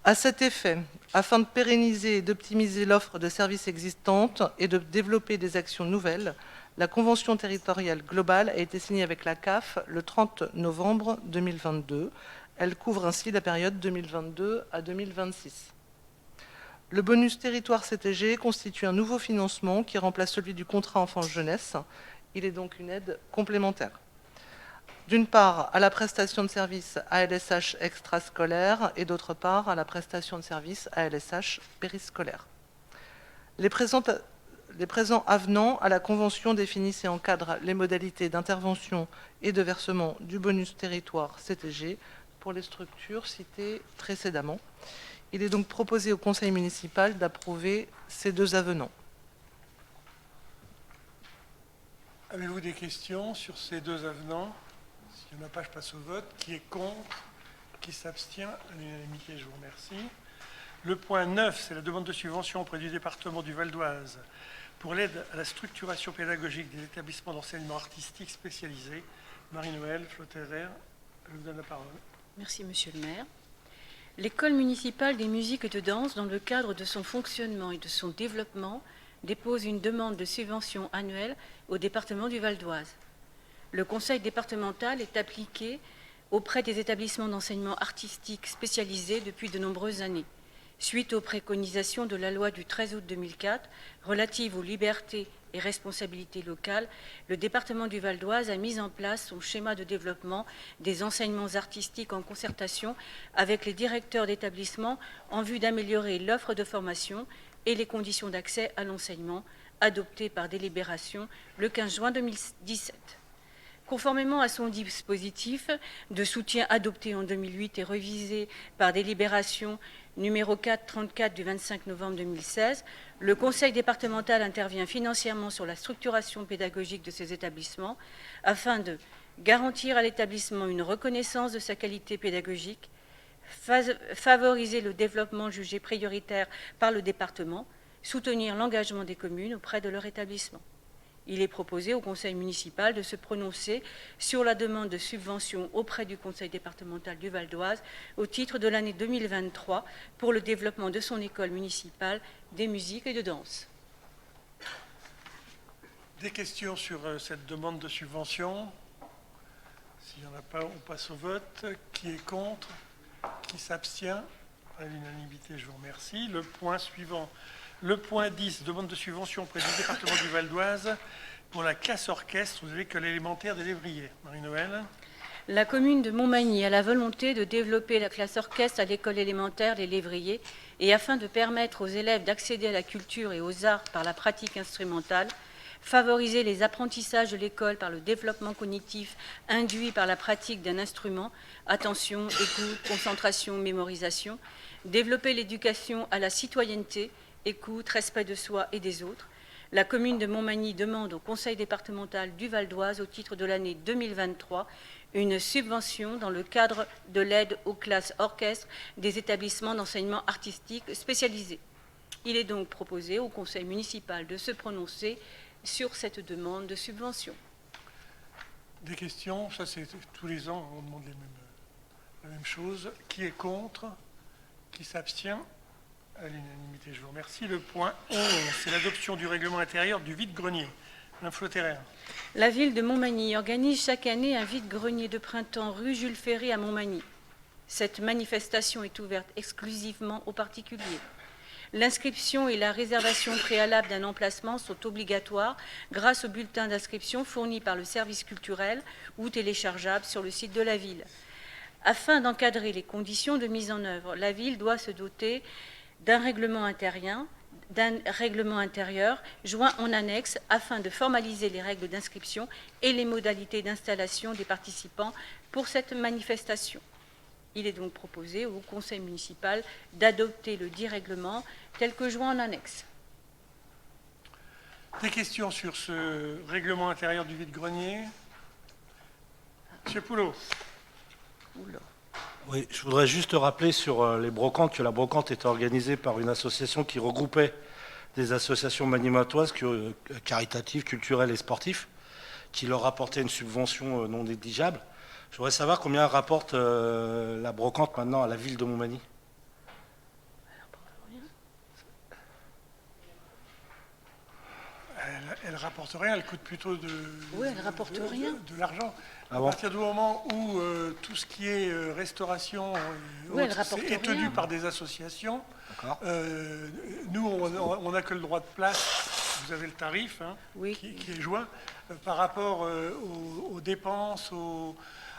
À cet effet, afin de pérenniser et d'optimiser l'offre de services existante et de développer des actions nouvelles, la convention territoriale globale a été signée avec la CAF le 30 novembre 2022. Elle couvre ainsi la période 2022 à 2026. Le bonus territoire CTG constitue un nouveau financement qui remplace celui du contrat enfance-jeunesse. Il est donc une aide complémentaire. D'une part, à la prestation de services ALSH extrascolaire et d'autre part, à la prestation de services ALSH périscolaire. Les présents avenants à la Convention définissent et encadrent les modalités d'intervention et de versement du bonus territoire CTG pour les structures citées précédemment. Il est donc proposé au Conseil municipal d'approuver ces deux avenants. Avez-vous des questions sur ces deux avenants? S'il n'y en a pas, je passe au vote. Qui est contre? Qui s'abstient? À l'unanimité, je vous remercie. Le point 9, c'est la demande de subvention auprès du département du Val d'Oise pour l'aide à la structuration pédagogique des établissements d'enseignement artistique spécialisés. Marie-Noëlle Flotterer, je vous donne la parole. Merci, Monsieur le maire. L'école municipale des musiques et de danse, dans le cadre de son fonctionnement et de son développement, dépose une demande de subvention annuelle au département du Val d'Oise. Le conseil départemental est appliqué auprès des établissements d'enseignement artistique spécialisés depuis de nombreuses années. Suite aux préconisations de la loi du 13 août 2004 relative aux libertés et responsabilités locales, le département du Val d'Oise a mis en place son schéma de développement des enseignements artistiques en concertation avec les directeurs d'établissements en vue d'améliorer l'offre de formation et les conditions d'accès à l'enseignement, adopté par délibération le 15 juin 2017. Conformément à son dispositif de soutien adopté en 2008 et revisé par délibération numéro 434 du 25 novembre 2016, le conseil départemental intervient financièrement sur la structuration pédagogique de ces établissements afin de garantir à l'établissement une reconnaissance de sa qualité pédagogique, favoriser le développement jugé prioritaire par le département, soutenir l'engagement des communes auprès de leur établissement. Il est proposé au conseil municipal de se prononcer sur la demande de subvention auprès du conseil départemental du Val d'Oise au titre de l'année 2023 pour le développement de son école municipale des musiques et de danse. Des questions sur cette demande de subvention? S'il n'y en a pas, on passe au vote. Qui est contre? Qui s'abstient? À l'unanimité, je vous remercie. Le point suivant. Le point 10, demande de subvention auprès du département du Val d'Oise pour la classe orchestre aux écoles élémentaires des Lévriers. Marie-Noëlle. La commune de Montmagny a la volonté de développer la classe orchestre à l'école élémentaire des Lévriers et afin de permettre aux élèves d'accéder à la culture et aux arts par la pratique instrumentale, favoriser les apprentissages de l'école par le développement cognitif induit par la pratique d'un instrument, attention, écoute, concentration, mémorisation, développer l'éducation à la citoyenneté, écoute, respect de soi et des autres. La commune de Montmagny demande au conseil départemental du Val d'Oise, au titre de l'année 2023, une subvention dans le cadre de l'aide aux classes orchestres des établissements d'enseignement artistique spécialisés. Il est donc proposé au conseil municipal de se prononcer sur cette demande de subvention. Des questions? Ça, c'est tous les ans, on demande la même chose. Qui est contre? Qui s'abstient? À l'unanimité, je vous remercie. Le point 11, c'est l'adoption du règlement intérieur du vide-grenier. Madame Flotterer. La ville de Montmagny organise chaque année un vide-grenier de printemps rue Jules Ferry à Montmagny. Cette manifestation est ouverte exclusivement aux particuliers. L'inscription et la réservation préalable d'un emplacement sont obligatoires grâce au bulletin d'inscription fourni par le service culturel ou téléchargeable sur le site de la ville. Afin d'encadrer les conditions de mise en œuvre, la ville doit se doter d'un règlement intérieur joint en annexe afin de formaliser les règles d'inscription et les modalités d'installation des participants pour cette manifestation. Il est donc proposé au conseil municipal d'adopter le dit règlement tel que joint en annexe. Des questions sur ce règlement intérieur du vide-grenier? Monsieur Poulot. Oui, je voudrais juste rappeler sur les brocantes que la brocante est organisée par une association qui regroupait des associations magnomatoises caritatives, culturelles et sportives, qui leur rapportaient une subvention non négligeable. Je voudrais savoir combien rapporte la brocante maintenant à la ville de Montmagny. Elle rapporte rien, elle coûte plutôt de l'argent. Ah À bon? partir du moment où tout ce qui est restauration est tenu par des associations, nous, on n'a que le droit de place, vous avez le tarif qui est joint, par rapport aux dépenses,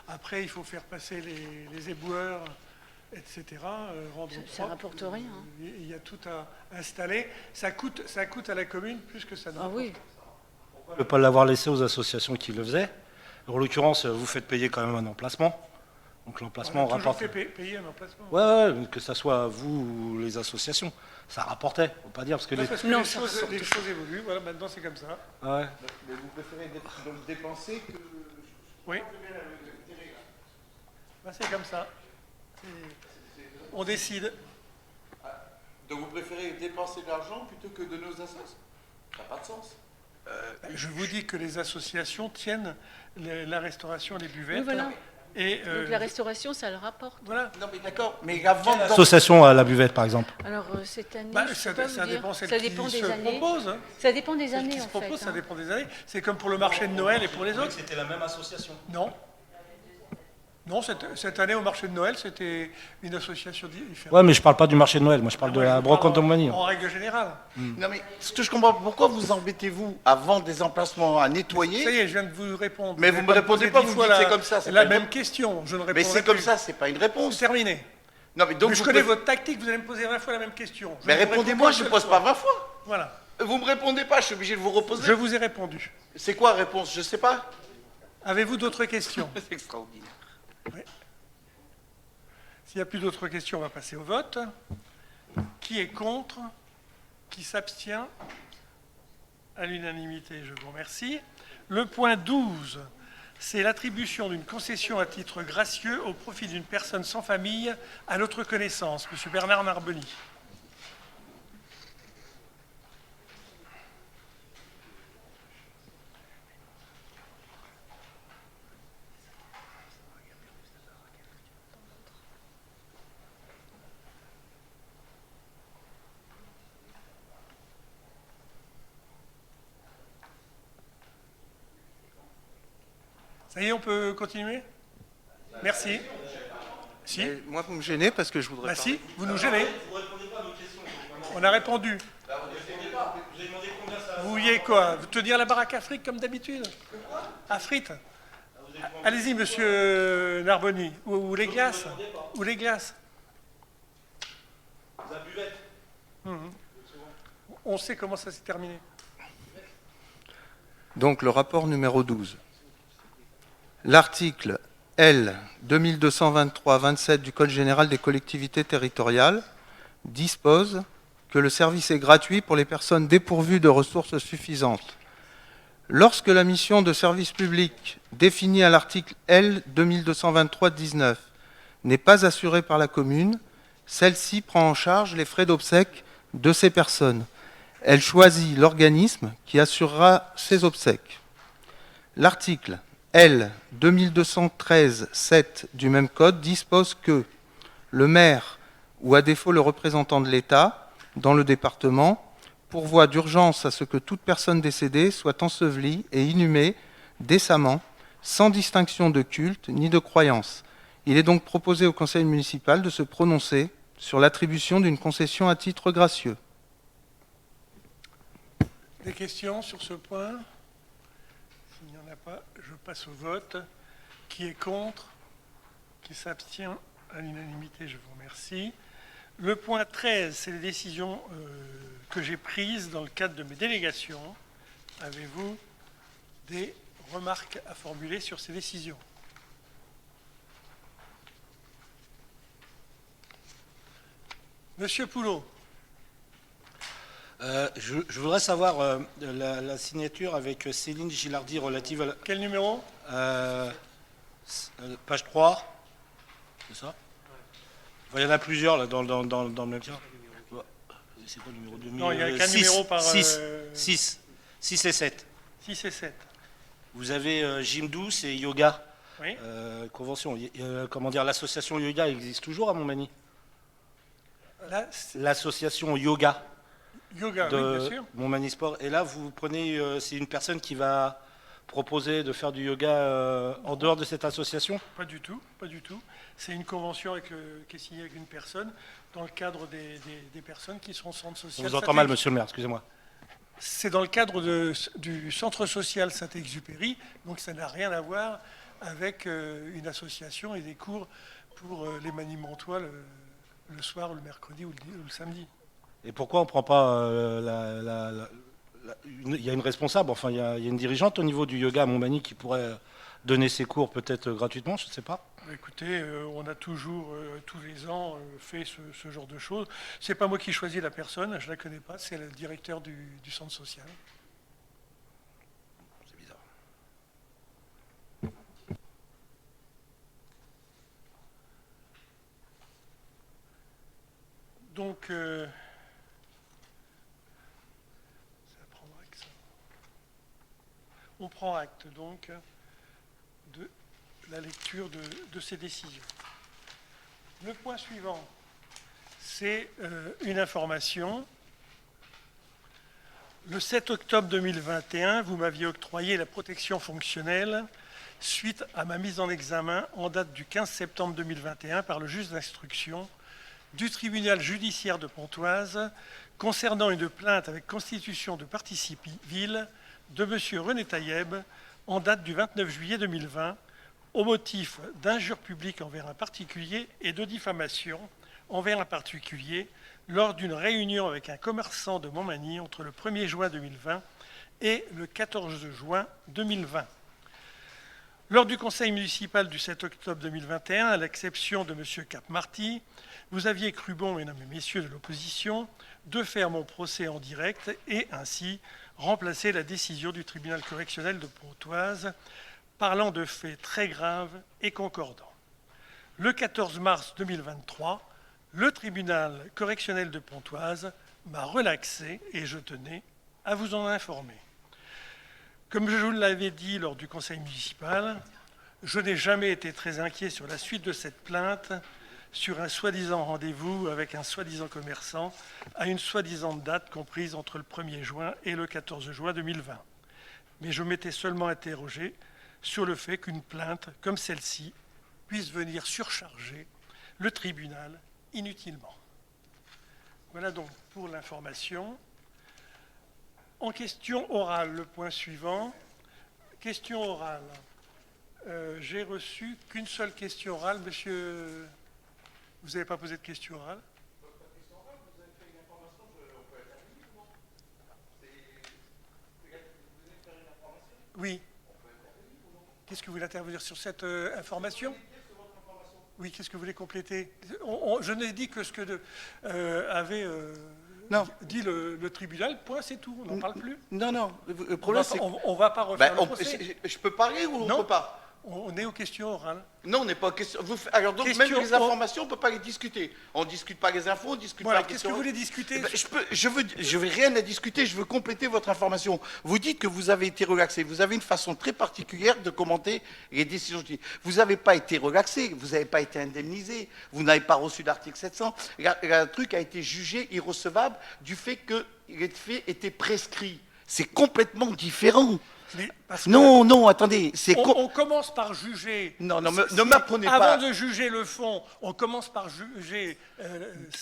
après il faut faire passer les éboueurs, etc. Ça ne rapporte rien. Il y a tout à installer. Ça coûte à la commune plus que ça ne rapporte. Oui. Pourquoi ne pas l'avoir laissé aux associations qui le faisaient? En l'occurrence, vous faites payer quand même un emplacement. Donc l'emplacement rapporte. On a toujours fait payer un emplacement. Ouais, que ce soit vous ou les associations. Ça rapportait, faut pas dire. Parce que les choses évoluent, voilà, maintenant c'est comme ça. Ouais. Mais vous préférez donc dépenser que... Oui. C'est comme ça. On décide. Donc vous préférez dépenser de l'argent plutôt que de nos associations? Ça n'a pas de sens. Je vous dis que les associations tiennent la restauration, les buvettes. Oui, voilà. Et donc la restauration, ça le rapporte. Voilà. Non mais d'accord, mais avant... L'association à la buvette, par exemple. Alors cette année, ça dépend des années. Propose. Ça dépend des Celle années, qui se en fait. propose, ça dépend des années. C'est comme pour le marché de Noël et pour les autres. C'était la même association. Non. Non, cette année au marché de Noël, c'était une association différente. Ouais, mais je parle pas du marché de Noël, moi je parle de la brocante de Montmagny. En règle générale. Non mais ce que je comprends, pourquoi vous embêtez-vous à vendre des emplacements à nettoyer? Ça y est, je viens de vous répondre. Mais vous ne me répondez pas, vous me dites c'est comme ça. La même question, je ne répondrai Mais c'est plus. comme ça, c'est pas une réponse. C'est terminé. Non, mais donc je connais votre tactique, vous allez me poser 20 fois la même question. Mais répondez-moi, je ne pose pas 20 fois. Voilà. Vous me répondez pas, je suis obligé de vous reposer. Je vous ai répondu. C'est quoi la réponse? Je ne sais pas. Avez-vous d'autres questions? C'est extraordinaire. Oui. S'il n'y a plus d'autres questions, on va passer au vote. Qui est contre? Qui s'abstient? À l'unanimité, je vous remercie. Le point 12, c'est l'attribution d'une concession à titre gracieux au profit d'une personne sans famille à notre connaissance. Monsieur Bernard Narboni. Ça y est, on peut continuer? Merci. Si. Mais moi, vous me gênez parce que je voudrais... Bah si, vous nous gênez. On a répondu. Vous vouliez quoi? Tenir la baraque à frites comme d'habitude? À frites? Allez-y, monsieur Narboni. Ou les glaces? Ou les glaces? On sait comment ça s'est terminé. Donc le rapport numéro 12. L'article L. 2223-27 du Code général des collectivités territoriales dispose que le service est gratuit pour les personnes dépourvues de ressources suffisantes. Lorsque la mission de service public définie à l'article L. 2223-19 n'est pas assurée par la commune, celle-ci prend en charge les frais d'obsèques de ces personnes. Elle choisit l'organisme qui assurera ces obsèques. L'article L. 2213-7 du même code dispose que le maire, ou à défaut le représentant de l'État, dans le département, pourvoit d'urgence à ce que toute personne décédée soit ensevelie et inhumée décemment, sans distinction de culte ni de croyance. Il est donc proposé au conseil municipal de se prononcer sur l'attribution d'une concession à titre gracieux. Des questions sur ce point? S'il n'y en a pas, je passe au vote. Qui est contre? Qui s'abstient? À l'unanimité, je vous remercie. Le point 13, c'est les décisions que j'ai prises dans le cadre de mes délégations. Avez-vous des remarques à formuler sur ces décisions? Monsieur Poulot. Je voudrais savoir la signature avec Céline Gilardi relative à... Quel numéro? Page 3. C'est ça? Il y en a plusieurs là, dans le même cas. C'est quoi le numéro 2? Non, il n'y a qu'un numéro par... 6 et 7. 6 et 7. Vous avez gym douce et yoga. Oui. Convention. Comment dire, l'association yoga existe toujours à Montmagny? L'association yoga. Yoga, de oui, bien sûr. Montmagny Sport. Et là, vous prenez, c'est une personne qui va proposer de faire du yoga en dehors de cette association? Pas du tout, pas du tout. C'est une convention qui est signée avec une personne dans le cadre des personnes qui sont au centre social. Je vous entends mal, monsieur le maire, excusez-moi. C'est dans le cadre du centre social Saint-Exupéry, donc ça n'a rien à voir avec une association et des cours pour les Manimantois le soir, le mercredi ou le samedi. Et pourquoi on ne prend pas il y a une responsable, enfin il y a une dirigeante au niveau du yoga à Montmagny qui pourrait donner ses cours peut-être gratuitement, je ne sais pas. Écoutez, on a toujours, tous les ans, fait ce genre de choses. Ce n'est pas moi qui choisis la personne, je ne la connais pas, c'est le directeur du centre social. C'est bizarre. Donc, on prend acte donc de la lecture de ces décisions. Le point suivant, c'est une information. Le 7 octobre 2021, vous m'aviez octroyé la protection fonctionnelle suite à ma mise en examen en date du 15 septembre 2021 par le juge d'instruction du tribunal judiciaire de Pontoise concernant une plainte avec constitution de partie civile de M. René Taïeb en date du 29 juillet 2020 au motif d'injures publiques envers un particulier et de diffamation envers un particulier lors d'une réunion avec un commerçant de Montmagny entre le 1er juin 2020 et le 14 juin 2020. Lors du conseil municipal du 7 octobre 2021, à l'exception de M. Cap-Marty, vous aviez cru bon, mesdames et messieurs de l'opposition, de faire mon procès en direct et ainsi remplacer la décision du tribunal correctionnel de Pontoise parlant de faits très graves et concordants. Le 14 mars 2023, le tribunal correctionnel de Pontoise m'a relaxé et je tenais à vous en informer. Comme je vous l'avais dit lors du conseil municipal, je n'ai jamais été très inquiet sur la suite de cette plainte sur un soi-disant rendez-vous avec un soi-disant commerçant à une soi-disant date comprise entre le 1er juin et le 14 juin 2020. Mais je m'étais seulement interrogé sur le fait qu'une plainte comme celle-ci puisse venir surcharger le tribunal inutilement. Voilà donc pour l'information. En question orale, le point suivant. Question orale. J'ai reçu qu'une seule question orale. Monsieur, vous n'avez pas posé de question orale? Oui. Qu'est-ce que vous voulez intervenir sur cette information? Oui, qu'est-ce que vous voulez compléter? Je n'ai dit que ce que avait dit le tribunal, point, c'est tout, on n'en parle plus. Non, non, le problème c'est... On ne va pas refaire le procès. Je peux parler ou on ne peut pas? On est aux questions orales. Non, on n'est pas aux questions... Alors donc, même les informations, on ne peut pas les discuter. On ne discute pas les infos, on ne discute pas les questions. Qu'est-ce que vous voulez discuter? Je veux rien à discuter, je veux compléter votre information. Vous dites que vous avez été relaxé. Vous avez une façon très particulière de commenter les décisions. Vous n'avez pas été relaxé, vous n'avez pas été indemnisé, vous n'avez pas reçu l'article 700. Le truc a été jugé irrecevable du fait que les faits étaient prescrits. C'est complètement différent. Mais parce que Non, attendez. on commence par juger. Non, ne m'apprenez pas. Avant de juger le fond, on commence par juger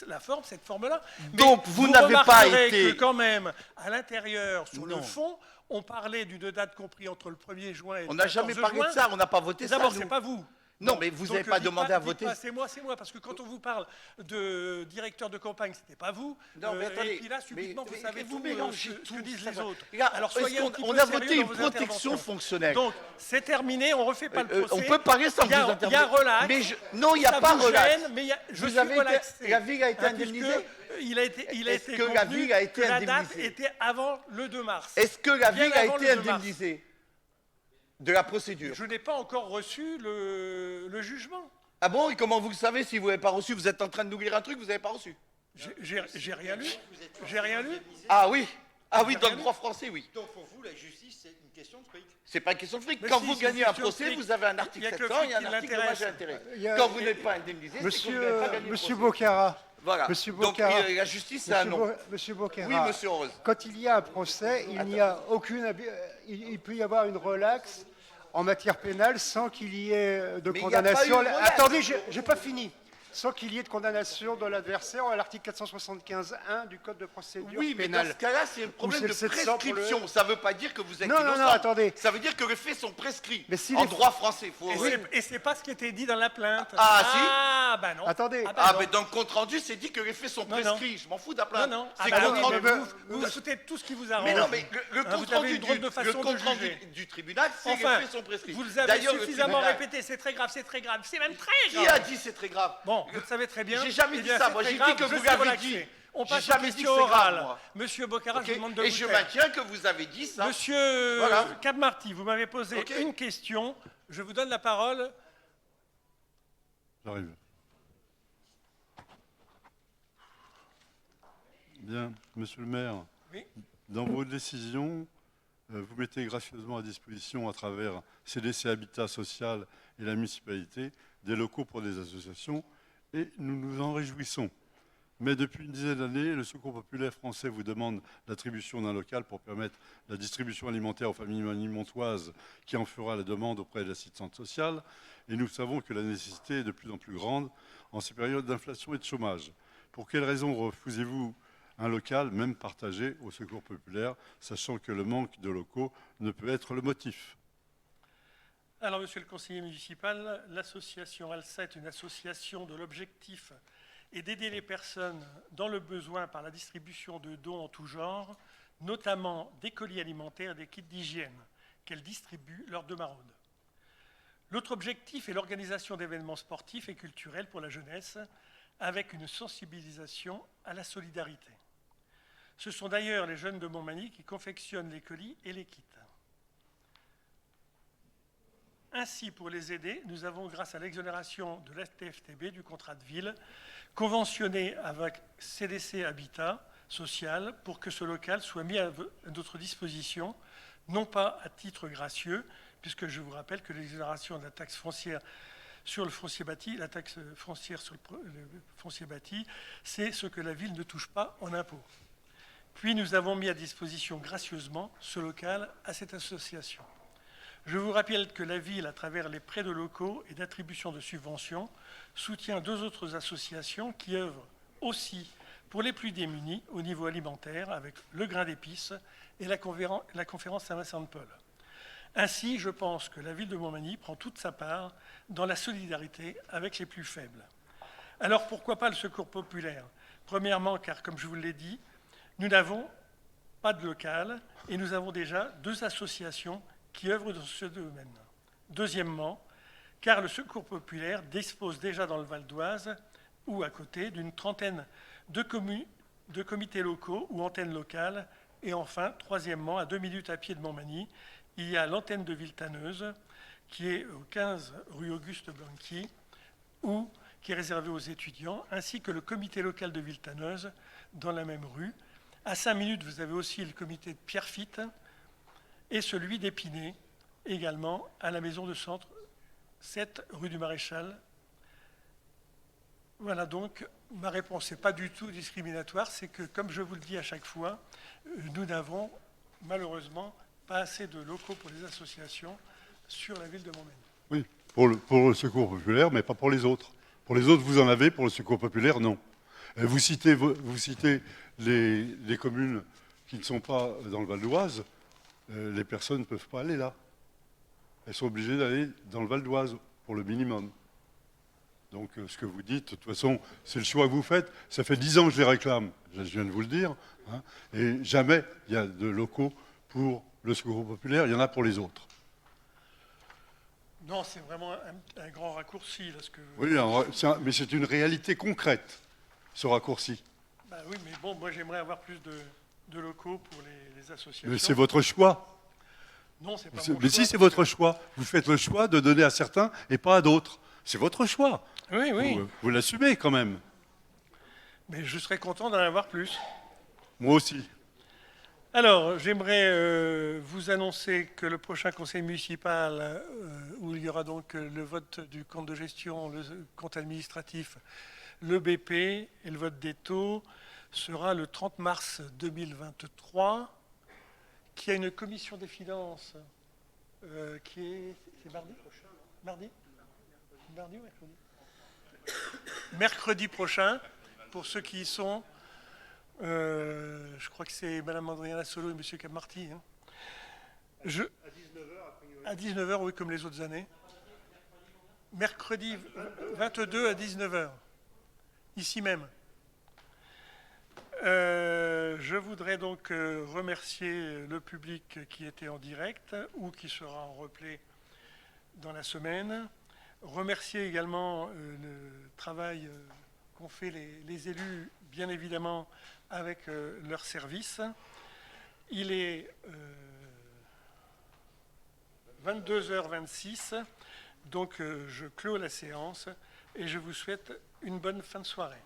la forme, cette forme-là. Donc, vous n'avez pas remarquerez été. que quand même, à l'intérieur, sur le Non. fond, on parlait d'une date comprise entre le 1er juin et le 14 juin. On n'a jamais parlé de ça, on n'a pas voté ça. D'abord, nous. c'est pas vous. Non, mais vous n'avez pas demandé à voter. C'est moi, parce que quand on vous parle de directeur de campagne, c'était pas vous. Non, mais attendez, et puis là, subitement, vous savez vous tout mélangez ce tout, que disent ça les va. autres. Regarde, Alors soyez un petit peu on a sérieux voté dans une vos protection interventions. fonctionnelle. Donc, c'est terminé, on refait pas le procès. On peut parler sans Il y a- vous intervenir. Il y a relax. Mais non, il n'y a ça pas vous relax. gêne, mais je Vous suis avez été- relaxé. la ville a été puisque indemnisée. Il a été Est-ce que convenu la ville a été que la date indemnisée était avant le 2 mars. Est-ce que la Bien ville a avant été le 2 mars. indemnisée de la procédure? Je n'ai pas encore reçu le jugement. Ah bon, et comment vous le savez si vous n'avez pas reçu? Vous êtes en train de nous lire un truc, vous n'avez pas reçu. J'ai rien lu. J'ai rien lu. Ah oui, dans le droit français, oui. Donc pour vous, la justice, c'est une question de fric. C'est pas une question de fric. Mais Quand si, vous c'est gagnez une un question de procès, fric. vous avez un Il y a article que le 700 et fric un qui article l'intéresse. dommage et intérêt. Il y a- Quand vous n'êtes pas indemnisé, c'est que vous n'avez pas gagné le Monsieur procès. Bocara. Voilà. Monsieur Donc Bocara. la justice, c'est un non. Monsieur Bocara. Oui, monsieur Rose. Quand il y a un procès, il n'y a aucune. Il peut y avoir une relaxe en matière pénale sans qu'il y ait de Mais il n'y a pas condamnation. eu de relaxe. Attendez, j'ai pas fini. Sans qu'il y ait de condamnation de l'adversaire à l'article 475-1 du Code de procédure Oui, mais pénale. dans ce cas-là, c'est un problème c'est de le 700 pour le- prescription. Ça ne veut pas dire que vous êtes Non, innocent. non, attendez. Ça veut dire que les faits sont prescrits. Mais si en les- droit français. Et c'est pas ce qui était dit dans la plainte. Ah, si. Ah, bah non. Attendez. Ah, bah non. mais dans le compte rendu, c'est dit que les faits sont Non, non. prescrits. Je m'en fous de la plainte. Non, non. C'est Ah, bah compte non, rendu. mais vous foutez tout ce qui vous arrange. Mais non, mais le Hein, compte vous avez rendu une drôle de façon de rendu juger. du tribunal, c'est que Enfin, les faits sont prescrits. vous avez D'ailleurs, le suffisamment tribunal- répété, c'est très grave, c'est très grave, c'est même très Qui grave. a dit c'est très grave? Bon, vous le savez très bien. J'ai jamais Eh dit bien, ça, c'est moi, très j'ai grave, dit que je vous suis l'avez relaxé. dit. On J'ai passe aux jamais dit que questions c'est grave, orales. moi. Monsieur Bocara, Ok. je vous demande de Et vous je taire. maintiens que vous avez dit ça. Monsieur Voilà. Capmarty, vous m'avez posé Ok. une question. Je vous donne la parole. J'arrive. Bien, monsieur le maire, Oui. dans vos décisions, vous mettez gracieusement à disposition, à travers CDC Habitat Social et la municipalité, des locaux pour des associations, et nous nous en réjouissons. Mais depuis une dizaine d'années, le Secours populaire français vous demande l'attribution d'un local pour permettre la distribution alimentaire aux familles montoises qui en fera la demande auprès de l'assistante sociale. Et nous savons que la nécessité est de plus en plus grande en ces périodes d'inflation et de chômage. Pour quelles raisons refusez-vous un local, même partagé, au Secours populaire, sachant que le manque de locaux ne peut être le motif? Alors, monsieur le conseiller municipal, l'association ALSA est une association dont l'objectif est d'aider les personnes dans le besoin par la distribution de dons en tout genre, notamment des colis alimentaires et des kits d'hygiène qu'elle distribue lors de maraudes. L'autre objectif est l'organisation d'événements sportifs et culturels pour la jeunesse, avec une sensibilisation à la solidarité. Ce sont d'ailleurs les jeunes de Montmagny qui confectionnent les colis et les kits. Ainsi, pour les aider, nous avons, grâce à l'exonération de la TFTB du contrat de ville, conventionné avec CDC Habitat Social pour que ce local soit mis à notre disposition, non pas à titre gracieux, puisque je vous rappelle que l'exonération de la taxe foncière sur le foncier bâti, la taxe foncière sur le foncier bâti, c'est ce que la ville ne touche pas en impôts. Puis nous avons mis à disposition gracieusement ce local à cette association. Je vous rappelle que la ville, à travers les prêts de locaux et d'attribution de subventions, soutient deux autres associations qui œuvrent aussi pour les plus démunis au niveau alimentaire avec le Grain d'épices et la conférence Saint-Vincent-de-Paul. Ainsi, je pense que la ville de Montmagny prend toute sa part dans la solidarité avec les plus faibles. Alors pourquoi pas le secours populaire? Premièrement, car comme je vous l'ai dit, nous n'avons pas de local et nous avons déjà deux associations qui œuvrent dans ce domaine. Deuxièmement, car le secours populaire dispose déjà dans le Val d'Oise ou à côté d'une trentaine de comités locaux ou antennes locales. Et enfin, troisièmement, à 2 minutes à pied de Montmagny, il y a l'antenne de Villetaneuse, qui est au 15 rue Auguste Blanqui, qui est réservée aux étudiants, ainsi que le comité local de Villetaneuse, dans la même rue. À 5 minutes, vous avez aussi le comité de Pierrefitte et celui d'Épinay, également à la maison de centre 7 rue du Maréchal. Voilà donc, ma réponse n'est pas du tout discriminatoire, c'est que, comme je vous le dis à chaque fois, nous n'avons malheureusement pas assez de locaux pour les associations sur la ville de Montmédy. Oui, pour le secours populaire, mais pas pour les autres. Pour les autres, vous en avez, pour le secours populaire, non. Vous citez les communes qui ne sont pas dans le Val d'Oise, les personnes ne peuvent pas aller là. Elles sont obligées d'aller dans le Val d'Oise pour le minimum. Donc ce que vous dites, de toute façon, c'est le choix que vous faites. Ça fait 10 ans que je les réclame, je viens de vous le dire. Hein, et jamais il y a de locaux pour le secours populaire, il y en a pour les autres. Non, c'est vraiment un grand raccourci. Là, ce que... Oui, mais c'est une réalité concrète, ce raccourci. Bah oui, mais bon, moi j'aimerais avoir plus de locaux pour les associations. Mais c'est votre choix. Non, c'est pas mon choix. Mais si, c'est votre choix. Vous faites le choix de donner à certains et pas à d'autres. C'est votre choix. Oui, oui. Vous l'assumez quand même. Mais je serais content d'en avoir plus. Moi aussi. Alors, j'aimerais vous annoncer que le prochain conseil municipal, où il y aura donc le vote du compte de gestion, le compte administratif, le BP et le vote des taux, sera le 30 mars 2023, qui a une commission des finances qui est... C'est mardi ? Mardi ? Mardi ou mercredi ? Mercredi prochain, pour ceux qui y sont. Je crois que c'est Mme Adriana Solo et M. Capmarty. Hein. À 19h, oui, comme les autres années. Mercredi 22 à 19h, ici même. Je voudrais donc remercier le public qui était en direct ou qui sera en replay dans la semaine. Remercier également le travail qu'ont fait les élus, bien évidemment, avec leurs services. Il est 22h26, donc je clôt la séance et je vous souhaite une bonne fin de soirée.